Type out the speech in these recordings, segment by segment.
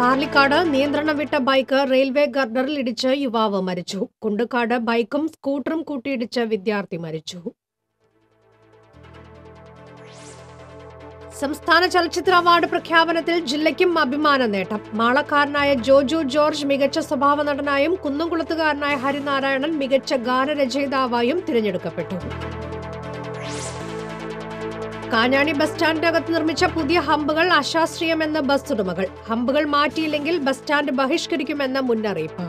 പാർലിക്കാട് നിയന്ത്രണം വിട്ട bike railway ഗർഡറിൽ ഇടിച്ച് യുവാവ് മരിച്ചു. കുണ്ടുകാട് ബൈക്കും സ്കൂട്ടറും കൂട്ടിയിടിച്ച് വിദ്യാർത്ഥി മരിച്ചു. സംസ്ഥാന ചലച്ചിത്ര അവാർഡ് പ്രഖ്യാപനത്തിൽ ജില്ലയ്ക്കും അഭിമാന നേട്ടം. മാളക്കാരനായ ജോജു ജോർജ് മികച്ച സ്വഭാവ നടനായും കുന്നംകുളത്തുകാരനായ ഹരിനാരായണൻ മികച്ച ഗാനരചയിതാവായും തിരഞ്ഞെടുക്കപ്പെട്ടു. കാഞ്ഞാണി ബസ് സ്റ്റാൻഡിനകത്ത് നിർമ്മിച്ച പുതിയ ഹമ്പുകൾ അശാസ്ത്രീയമെന്ന് ബസ് ഉടമകൾ. ഹമ്പുകൾ മാറ്റിയില്ലെങ്കിൽ ബസ് സ്റ്റാൻഡ് ബഹിഷ്കരിക്കുമെന്ന മുന്നറിയിപ്പ്.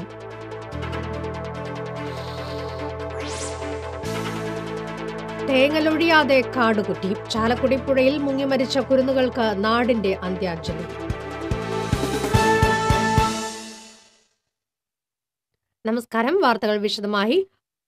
തേങ്ങലൊഴിയാതെ കാടുകുത്തി. ചാലക്കുടി പുഴയിൽ മുങ്ങിമരിച്ച കുരുന്നുകൾക്ക് നാടിന്റെ അന്ത്യാഞ്ജലി. നമസ്കാരം. വാർത്തകൾ വിശദമായി.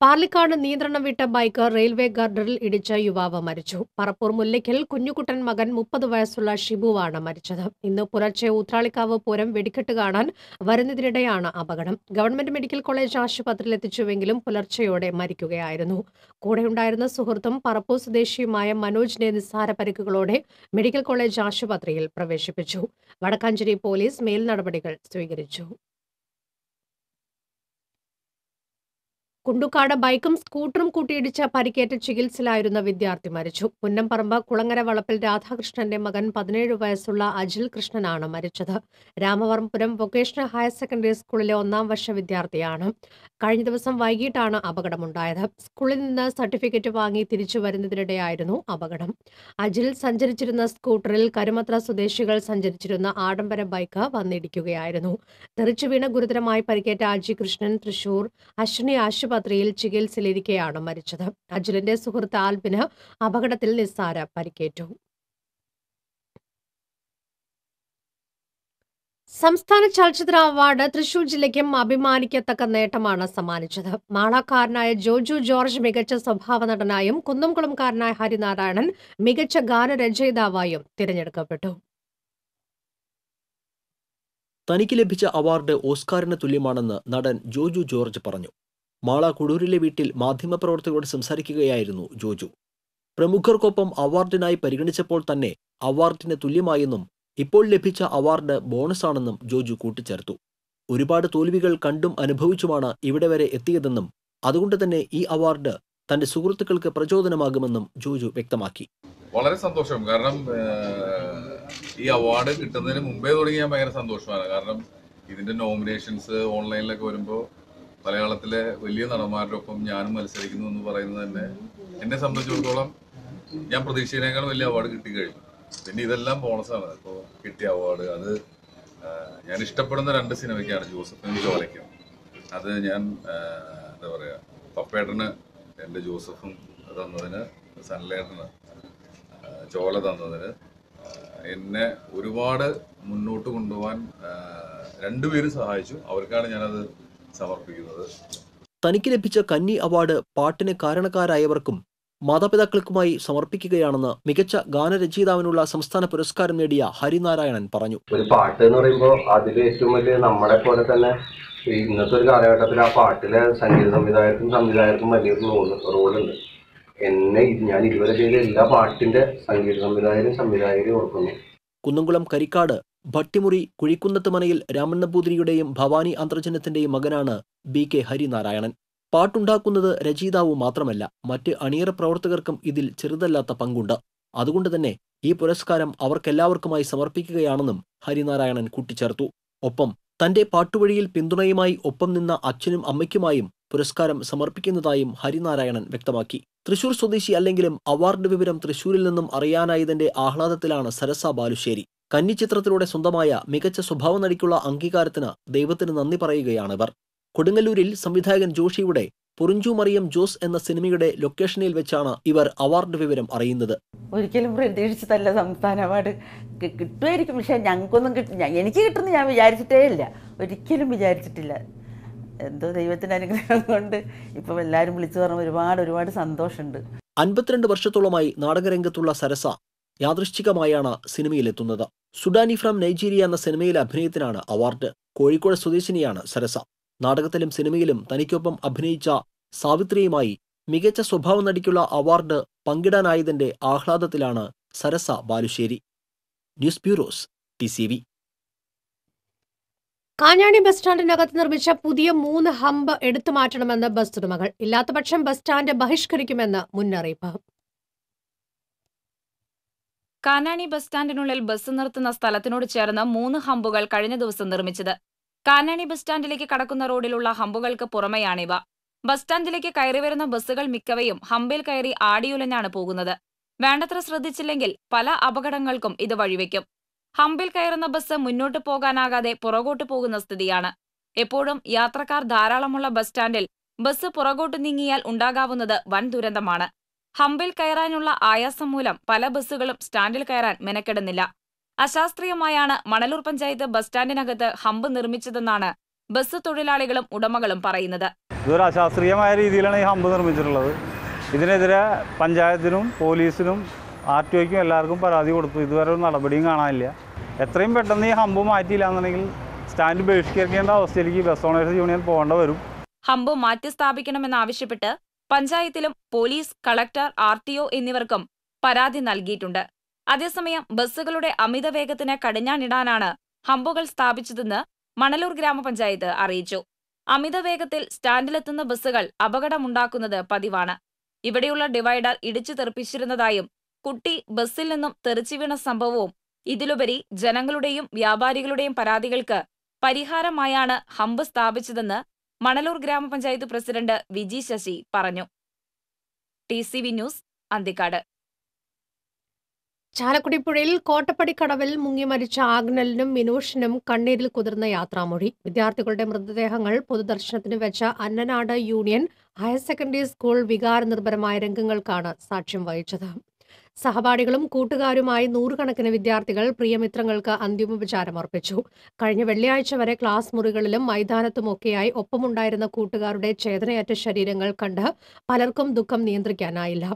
പാർലിക്കാട് നിയന്ത്രണം വിട്ട ബൈക്ക് റെയിൽവേ ഗർഡറിൽ ഇടിച്ച് യുവാവ് മരിച്ചു. പറപ്പൂർ മുല്ലയ്ക്കൽ കുഞ്ഞുകുട്ടൻ മകൻ 30 വയസ്സുള്ള ഷിബുവാണ് മരിച്ചത്. ഇന്ന് പുലർച്ചെ ഊത്രാളിക്കാവ് പൂരം വെടിക്കെട്ട് കാണാൻ വരുന്നതിനിടെയാണ് അപകടം. ഗവൺമെന്റ് മെഡിക്കൽ കോളേജ് ആശുപത്രിയിൽ എത്തിച്ചുവെങ്കിലും പുലർച്ചെയോടെ മരിക്കുകയായിരുന്നു. കൂടെയുണ്ടായിരുന്ന സുഹൃത്തും പറപ്പൂർ സ്വദേശിയുമായ മനോജിനെ നിസ്സാര പരിക്കുകളോടെ മെഡിക്കൽ കോളേജ് ആശുപത്രിയിൽ പ്രവേശിപ്പിച്ചു. വടക്കാഞ്ചേരി പോലീസ് മേൽനടപടികൾ സ്വീകരിച്ചു. കുണ്ടുകാട് ബൈക്കും സ്കൂട്ടറും കൂട്ടിയിടിച്ച് പരിക്കേറ്റ് ചികിത്സയിലായിരുന്ന വിദ്യാർത്ഥി മരിച്ചു. പുന്നംപറമ്പ് കുളങ്ങര വളപ്പിൽ രാധാകൃഷ്ണന്റെ മകൻ 17 വയസ്സുള്ള അജിൽ കൃഷ്ണനാണ് മരിച്ചത്. രാമവർമ്മപുരം വൊക്കേഷണൽ ഹയർ സെക്കൻഡറി സ്കൂളിലെ 1ാം വർഷ വിദ്യാർത്ഥിയാണ്. കഴിഞ്ഞ ദിവസം വൈകിട്ടാണ് അപകടമുണ്ടായത്. സ്കൂളിൽ നിന്ന് സർട്ടിഫിക്കറ്റ് വാങ്ങി തിരിച്ചു വരുന്നതിനിടെയായിരുന്നു അപകടം. അജിൽ സഞ്ചരിച്ചിരുന്ന സ്കൂട്ടറിൽ കരുമത്ര സ്വദേശികൾ സഞ്ചരിച്ചിരുന്ന ആഡംബര ബൈക്ക് വന്നിടിക്കുകയായിരുന്നു. തെറിച്ചു വീണ ഗുരുതരമായി പരിക്കേറ്റ അജി കൃഷ്ണൻ തൃശൂർ അശ്വിനി ആശുപത്രിയിൽ ചികിത്സയിലിരിക്കെയാണ് മരിച്ചത്. അജിലിന്റെ സുഹൃത്ത് ആൽബിന് അപകടത്തിൽ നിസ്സാര പരിക്കേറ്റു. സംസ്ഥാന ചലച്ചിത്ര അവാർഡ് തൃശൂർ ജില്ലയ്ക്കും അഭിമാനിക്കത്തക്ക നേട്ടമാണ് സമ്മാനിച്ചത്. മാളക്കാരനായ ജോജു ജോർജ് മികച്ച സ്വഭാവ നടനായും കുന്നംകുളംകാരനായ ഹരിനാരായണൻ മികച്ച ഗാനരചയിതാവായും തിരഞ്ഞെടുക്കപ്പെട്ടു. തനിക്ക് ലഭിച്ച അവാർഡ് ഓസ്കാറിന് തുല്യമാണെന്ന് നടൻ ജോജു ജോർജ് പറഞ്ഞു. മാള കുടൂരിലെ വീട്ടിൽ മാധ്യമപ്രവർത്തകരോട് സംസാരിക്കുകയായിരുന്നു ജോജു. പ്രമുഖർക്കൊപ്പം അവാർഡിനായി പരിഗണിച്ചപ്പോൾ തന്നെ അവാർഡിന് തുല്യമായെന്നും ഇപ്പോൾ ലഭിച്ച അവാർഡ് ബോണസാണെന്നും ജോജു കൂട്ടിച്ചേർത്തു. ഒരുപാട് തോൽവികൾ കണ്ടും അനുഭവിച്ചുമാണ് ഇവിടെ വരെ എത്തിയതെന്നും അതുകൊണ്ട് തന്നെ ഈ അവാർഡ് തന്റെ സുഹൃത്തുക്കൾക്ക് പ്രചോദനമാകുമെന്നും ജോജു വ്യക്തമാക്കി. വളരെ സന്തോഷം. കാരണം ഈ അവാർഡ് കിട്ടുന്നതിന് മുമ്പേ തുടങ്ങി ഞാൻ ഭയങ്കര സന്തോഷമാണ്. കാരണം ഇതിന്റെ നോമിനേഷൻസ് ഓൺലൈനിലൊക്കെ വരുമ്പോൾ മലയാളത്തിലെ വലിയ നടന്മാരുടെ ഒപ്പം ഞാനും മത്സരിക്കുന്നു എന്ന് പറയുന്നത് തന്നെ എന്നെ സംബന്ധിച്ചിടത്തോളം ഞാൻ പ്രതീക്ഷയേക്കാൾ വലിയ അവാർഡ് കിട്ടിക്കഴിഞ്ഞു. പിന്നെ ഇതെല്ലാം ബോണസാണ്. ഇപ്പോൾ കിട്ടിയ അവാർഡ് അത് ഞാൻ ഇഷ്ടപ്പെടുന്ന 2 സിനിമയ്ക്കാണ്, ജോസഫിനും ചോലയ്ക്കും. അത് ഞാൻ എന്താ പറയുക, പപ്പേട്ടന് എൻ്റെ ജോസഫും തന്നതിന്, സൺലേട്ടന് ചോല തന്നതിന് എന്നെ ഒരുപാട് മുന്നോട്ട് കൊണ്ടുപോകാൻ 2 പേരും സഹായിച്ചു. അവർക്കാണ് ഞാനത് സമർപ്പിക്കുന്നത്. തനിക്ക് ലഭിച്ച കന്നി അവാർഡ് പാട്ടിന് കാരണക്കാരായവർക്കും മാതാപിതാക്കൾക്കുമായി സമർപ്പിക്കുകയാണെന്ന് മികച്ച ഗാനരചയിതാവിനുള്ള സംസ്ഥാന പുരസ്കാരം നേടിയ ഹരിനാരായണൻ പറഞ്ഞു. ഒരു പാട്ട് എന്ന് പറയുമ്പോൾ അതിൽ ഏറ്റവും വലിയ നമ്മളെ പോലെ തന്നെ ഇന്നത്തെ ഒരു കാലഘട്ടത്തിൽ ആ പാട്ടിലെ സംഗീത സംവിധായകർക്കും വലിയൊരു റോളുണ്ട്. ഞാൻ ഇതുവരെ ചെയ്ത എല്ലാ പാട്ടിന്റെ സംഗീത സംവിധായകരും ഓർക്കുന്നു. കുന്നംകുളം കരിക്കാട് ഭട്ടിമുറി കുഴിക്കുന്നത്ത് മനയിൽ രാമൻ നമ്പൂതിരിയുടെയും ഭവാനി അന്തർജനത്തിന്റെയും മകനാണ് BK ഹരിനാരായണൻ. പാട്ടുണ്ടാക്കുന്നത് രചയിതാവ് മാത്രമല്ല, മറ്റ് അണിയറ പ്രവർത്തകർക്കും ഇതിൽ ചെറുതല്ലാത്ത പങ്കുണ്ട്. അതുകൊണ്ട് തന്നെ ഈ പുരസ്കാരം അവർക്കെല്ലാവർക്കുമായി സമർപ്പിക്കുകയാണെന്നും ഹരിനാരായണൻ കൂട്ടിച്ചേർത്തു. ഒപ്പം തന്റെ പാട്ടുവഴിയിൽ പിന്തുണയുമായി ഒപ്പം നിന്ന അച്ഛനും അമ്മയ്ക്കുമായും പുരസ്കാരം സമർപ്പിക്കുന്നതായും ഹരിനാരായണൻ വ്യക്തമാക്കി. തൃശൂർ സ്വദേശി അല്ലെങ്കിലും അവാർഡ് വിവരം തൃശൂരിൽ നിന്നും അറിയാനായതിന്റെ ആഹ്ലാദത്തിലാണ് സരസ ബാലുശ്ശേരി. കന്നി ചിത്രത്തിലൂടെ സ്വന്തമായ മികച്ച സ്വഭാവ നടിക്കുള്ള അംഗീകാരത്തിന് ദൈവത്തിന് നന്ദി പറയുകയാണിവർ. കൊടുങ്ങല്ലൂരിൽ സംവിധായകൻ ജോഷിയുടെ പൊറിഞ്ചു മറിയം ജോസ് എന്ന സിനിമയുടെ ലൊക്കേഷനിൽ വെച്ചാണ് ഇവർ അവാർഡ് വിവരം അറിയുന്നത്. ഒരിക്കലും പ്രതീക്ഷിച്ചതല്ല സംസ്ഥാന അവാർഡ് കിട്ടുമായിരിക്കും, പക്ഷെ ഞങ്ങൾക്കൊന്നും എനിക്ക് കിട്ടുമെന്ന് ഞാൻ വിചാരിച്ചിട്ടേ ഇല്ല, ഒരിക്കലും വിചാരിച്ചിട്ടില്ല. എന്തോ ദൈവത്തിന്റെ അനുഗ്രഹം കൊണ്ട് ഇപ്പം എല്ലാവരും വിളിച്ചു പറഞ്ഞ ഒരുപാട് സന്തോഷമുണ്ട്. 52 വർഷത്തോളമായി നാടകരംഗത്തുള്ള സരസ യാദൃശ്ചികമായാണ് സിനിമയിലെത്തുന്നത്. സുഡാനി ഫ്രം നൈജീരിയ എന്ന സിനിമയിലെ അഭിനയത്തിനാണ് അവാർഡ്. കോഴിക്കോട് സ്വദേശിനിയാണ് സരസ. നാടകത്തിലും സിനിമയിലും തനിക്കൊപ്പം അഭിനയിച്ച സാവിത്രിയുമായി മികച്ച സ്വഭാവ നടിക്കുള്ള അവാർഡ് പങ്കിടാനായതിന്റെ ആഹ്ലാദത്തിലാണ് Sarasa Balussery. News bureaus TCV. Kanjani bus സ്റ്റാൻഡിനകത്ത് നിർമ്മിച്ച പുതിയ 3 ഹമ്പ് എടുത്തു മാറ്റണമെന്ന് ബസ് ഉടമകൾ. ഇല്ലാത്തപക്ഷം ബസ് സ്റ്റാൻഡ് ബഹിഷ്കരിക്കുമെന്ന് മുന്നറിയിപ്പ്. കാനാണി ബസ് സ്റ്റാൻഡിനുള്ളിൽ ബസ് നിർത്തുന്ന സ്ഥലത്തിനോട് ചേർന്ന് 3 ഹമ്പുകൾ കഴിഞ്ഞ ദിവസം നിർമ്മിച്ചത്. കാനാണി ബസ് സ്റ്റാൻഡിലേക്ക് കടക്കുന്ന റോഡിലുള്ള ഹമ്പുകൾക്ക് പുറമെയാണിവ. ബസ് സ്റ്റാൻഡിലേക്ക് കയറി വരുന്ന ബസ്സുകൾ മിക്കവയും ഹമ്പിൽ കയറി ആടിയുലഞ്ഞാണ് പോകുന്നത്. വേണ്ടത്ര ശ്രദ്ധിച്ചില്ലെങ്കിൽ പല അപകടങ്ങൾക്കും ഇത് വഴിവെക്കും. ഹമ്പിൽ കയറുന്ന ബസ് മുന്നോട്ട് പോകാനാകാതെ പുറകോട്ട് പോകുന്ന സ്ഥിതിയാണ്. എപ്പോഴും യാത്രക്കാർ ധാരാളമുള്ള ബസ് സ്റ്റാൻഡിൽ ബസ് പുറകോട്ട് നീങ്ങിയാൽ ഉണ്ടാകാവുന്നത് വൻ ദുരന്തമാണ്. ഹമ്പിൽ കയറാനുള്ള ആയാസം മൂലം പല ബസ്സുകളും സ്റ്റാൻഡിൽ കയറാൻ മെനക്കെടുന്നില്ല. അശാസ്ത്രീയമായാണ് മണലൂർ പഞ്ചായത്ത് ബസ് സ്റ്റാൻഡിനകത്ത് ഹമ്പ് നിർമ്മിച്ചതെന്നാണ് ബസ് തൊഴിലാളികളും ഉടമകളും പറയുന്നത്. ഇതൊരു അശാസ്ത്രീയമായ രീതിയിലാണ് ഈ ഹമ്പ് നിർമ്മിച്ചിട്ടുള്ളത്. ഇതിനെതിരെ പഞ്ചായത്തിനും പോലീസിനും RTOയ്ക്കും എല്ലാവർക്കും പരാതി കൊടുത്തു. ഇതുവരെ ഒരു നടപടിയും കാണാനില്ല. എത്രയും പെട്ടെന്ന് ഈ ഹമ്പ് മാറ്റിയില്ല എന്നുണ്ടെങ്കിൽ സ്റ്റാൻഡ് ബഹിഷ്കരിക്കേണ്ട അവസ്ഥയിലേക്ക് ബസ് ഓണേഴ്സ് യൂണിയൻ പോകേണ്ട വരും. ഹമ്പ് മാറ്റി സ്ഥാപിക്കണമെന്നാവശ്യപ്പെട്ട് പഞ്ചായത്തിലും പോലീസ്, കളക്ടർ, RTO എന്നിവർക്കും പരാതി നൽകിയിട്ടുണ്ട്. അതേസമയം ബസ്സുകളുടെ അമിത വേഗത്തിന് കടിഞ്ഞാണിടാനാണ് ഹമ്പുകൾ സ്ഥാപിച്ചതെന്ന് മണലൂർ ഗ്രാമപഞ്ചായത്ത് അറിയിച്ചു. അമിത വേഗത്തിൽ സ്റ്റാൻഡിലെത്തുന്ന ബസ്സുകൾ അപകടമുണ്ടാക്കുന്നത് പതിവാണ്. ഇവിടെയുള്ള ഡിവൈഡർ ഇടിച്ചു തെറിപ്പിച്ചിരുന്നതായും കുട്ടി ബസ്സിൽ നിന്നും തെറിച്ചു വീണ സംഭവവും ഇതിലുപരി ജനങ്ങളുടെയും വ്യാപാരികളുടെയും പരാതികൾക്ക് പരിഹാരമായാണ് ഹമ്പ് സ്ഥാപിച്ചതെന്ന് മണലൂർ ഗ്രാമപഞ്ചായത്ത് പ്രസിഡന്റ് വിജി ശശി പറഞ്ഞു. TCV news, Anthikad. ചാലക്കുടി പുഴയിൽ കോട്ടപ്പടിക്കടവിൽ മുങ്ങി മരിച്ച ആഗ്നലിനും മിനൂഷിനും കണ്ണീരിൽ കുതിർന്ന യാത്രാമൊഴി. വിദ്യാർത്ഥികളുടെ മൃതദേഹങ്ങൾ പൊതുദർശനത്തിന് വെച്ച Annanad union higher secondary school വികാരനിർഭരമായ രംഗങ്ങൾക്കാണ് സാക്ഷ്യം വഹിച്ചത്. സഹപാഠികളും കൂട്ടുകാരുമായി നൂറുകണക്കിന് വിദ്യാർത്ഥികൾ പ്രിയമിത്രങ്ങൾക്ക് അന്തിമോപചാരം അർപ്പിച്ചു. കഴിഞ്ഞ വെള്ളിയാഴ്ച വരെ ക്ലാസ് മുറികളിലും മൈതാനത്തുമൊക്കെയായി ഒപ്പമുണ്ടായിരുന്ന കൂട്ടുകാരുടെ ചേതനയറ്റ ശരീരങ്ങൾ കണ്ട് പലർക്കും ദുഃഖം നിയന്ത്രിക്കാനായില്ല.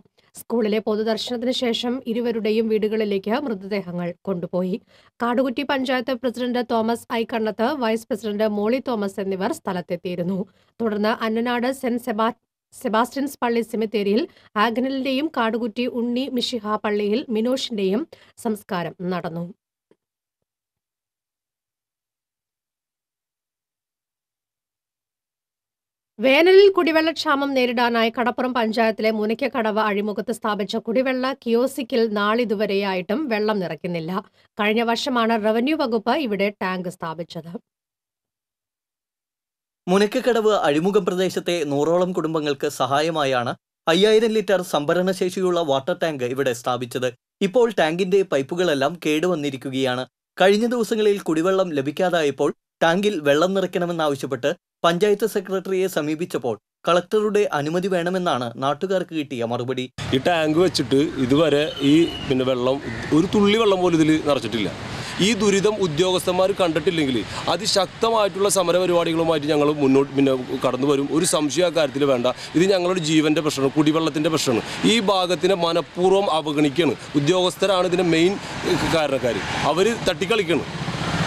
സ്കൂളിലെ പൊതുദർശനത്തിന് ശേഷം ഇരുവരുടെയും വീടുകളിലേക്ക് മൃതദേഹങ്ങൾ കൊണ്ടുപോയി. Kadukutty panchayat president Thomas Aikkannath, vice president Moly Thomas എന്നിവർ സ്ഥലത്തെത്തിയിരുന്നു. തുടർന്ന് അന്നനാട് സെന്റ് സെബാസ്റ്റ്യൻസ് പള്ളി സെമിത്തേരിയിൽ ആഗ്നലിന്റെയും കാടുകുറ്റി ഉണ്ണി മിശിഹ പള്ളിയിൽ മിനോഷിന്റെയും സംസ്കാരം നടന്നു. വേനലിൽ കുടിവെള്ളക്ഷാമം നേരിടാനായി കടപ്പുറം പഞ്ചായത്തിലെ മുനയ്ക്കക്കടവ് അഴിമുഖത്ത് സ്ഥാപിച്ച കുടിവെള്ള കിയോസ്കിൽ നാളിതുവരെയായിട്ടും വെള്ളം നിറയ്ക്കുന്നില്ല. കഴിഞ്ഞ വർഷമാണ് റവന്യൂ വകുപ്പ് ഇവിടെ ടാങ്ക് സ്ഥാപിച്ചത്. മുനയ്ക്കക്കടവ് അഴിമുഖം പ്രദേശത്തെ 100ഓളം കുടുംബങ്ങൾക്ക് സഹായമായാണ് 5000 ലിറ്റർ സംഭരണശേഷിയുള്ള വാട്ടർ ടാങ്ക് ഇവിടെ സ്ഥാപിച്ചത്. ഇപ്പോൾ ടാങ്കിന്റെ പൈപ്പുകളെല്ലാം കേടുവന്നിരിക്കുകയാണ്. കഴിഞ്ഞ ദിവസങ്ങളിൽ കുടിവെള്ളം ലഭിക്കാതായപ്പോൾ ടാങ്കിൽ വെള്ളം നിറയ്ക്കണമെന്നാവശ്യപ്പെട്ട് പഞ്ചായത്ത് സെക്രട്ടറിയെ സമീപിച്ചപ്പോൾ കളക്ടറുടെ അനുമതി വേണമെന്നാണ് നാട്ടുകാർക്ക് കിട്ടിയ മറുപടി. ഈ ടാങ്ക് വെച്ചിട്ട് ഇതുവരെ വെള്ളം ഒരു തുള്ളി വെള്ളം പോലും ഇതിൽ നിറച്ചിട്ടില്ല. ഈ ദുരിതം ഉദ്യോഗസ്ഥന്മാർ കണ്ടിട്ടില്ലെങ്കിൽ അതിശക്തമായിട്ടുള്ള സമര പരിപാടികളുമായിട്ട് ഞങ്ങൾ മുന്നോട്ട് കടന്നു വരും. ഒരു സംശയ കാര്യത്തിൽ വേണ്ട. ഇത് ഞങ്ങളുടെ ജീവന്റെ പ്രശ്നമാണ്, കുടിവെള്ളത്തിന്റെ പ്രശ്നമാണ്. ഈ ഭാഗത്തിനെ മനഃപൂർവ്വം അവഗണിക്കുകയാണ്. ഉദ്യോഗസ്ഥരാണ് ഇതിന്റെ മെയിൻ കാരണക്കാർ. അവർ തട്ടിക്കളിക്കണം.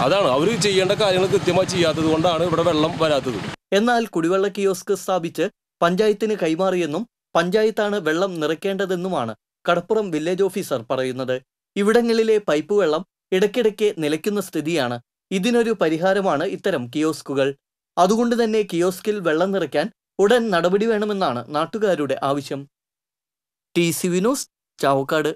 അതാണ് അവർ ചെയ്യേണ്ട കാര്യങ്ങൾ കൃത്യമായി ചെയ്യാത്തത് കൊണ്ടാണ് ഇവിടെ വെള്ളം വരാത്തത്. എന്നാൽ കുടിവെള്ള കിയോസ്ക് സ്ഥാപിച്ച് പഞ്ചായത്തിന് കൈമാറിയെന്നും പഞ്ചായത്താണ് വെള്ളം നിറയ്ക്കേണ്ടതെന്നുമാണ് കടപ്പുറം വില്ലേജ് ഓഫീസർ പറയുന്നത്. ഇവിടങ്ങളിലെ പൈപ്പ് വെള്ളം ഇടയ്ക്കിടയ്ക്ക് നിലയ്ക്കുന്ന സ്ഥിതിയാണ്. ഇതിനൊരു പരിഹാരമാണ് ഇത്തരം കിയോസ്കുകൾ. അതുകൊണ്ട് തന്നെ കിയോസ്കിൽ വെള്ളം നിറയ്ക്കാൻ ഉടൻ നടപടി വേണമെന്നാണ് നാട്ടുകാരുടെ ആവശ്യം. TCV news, Chavakkad.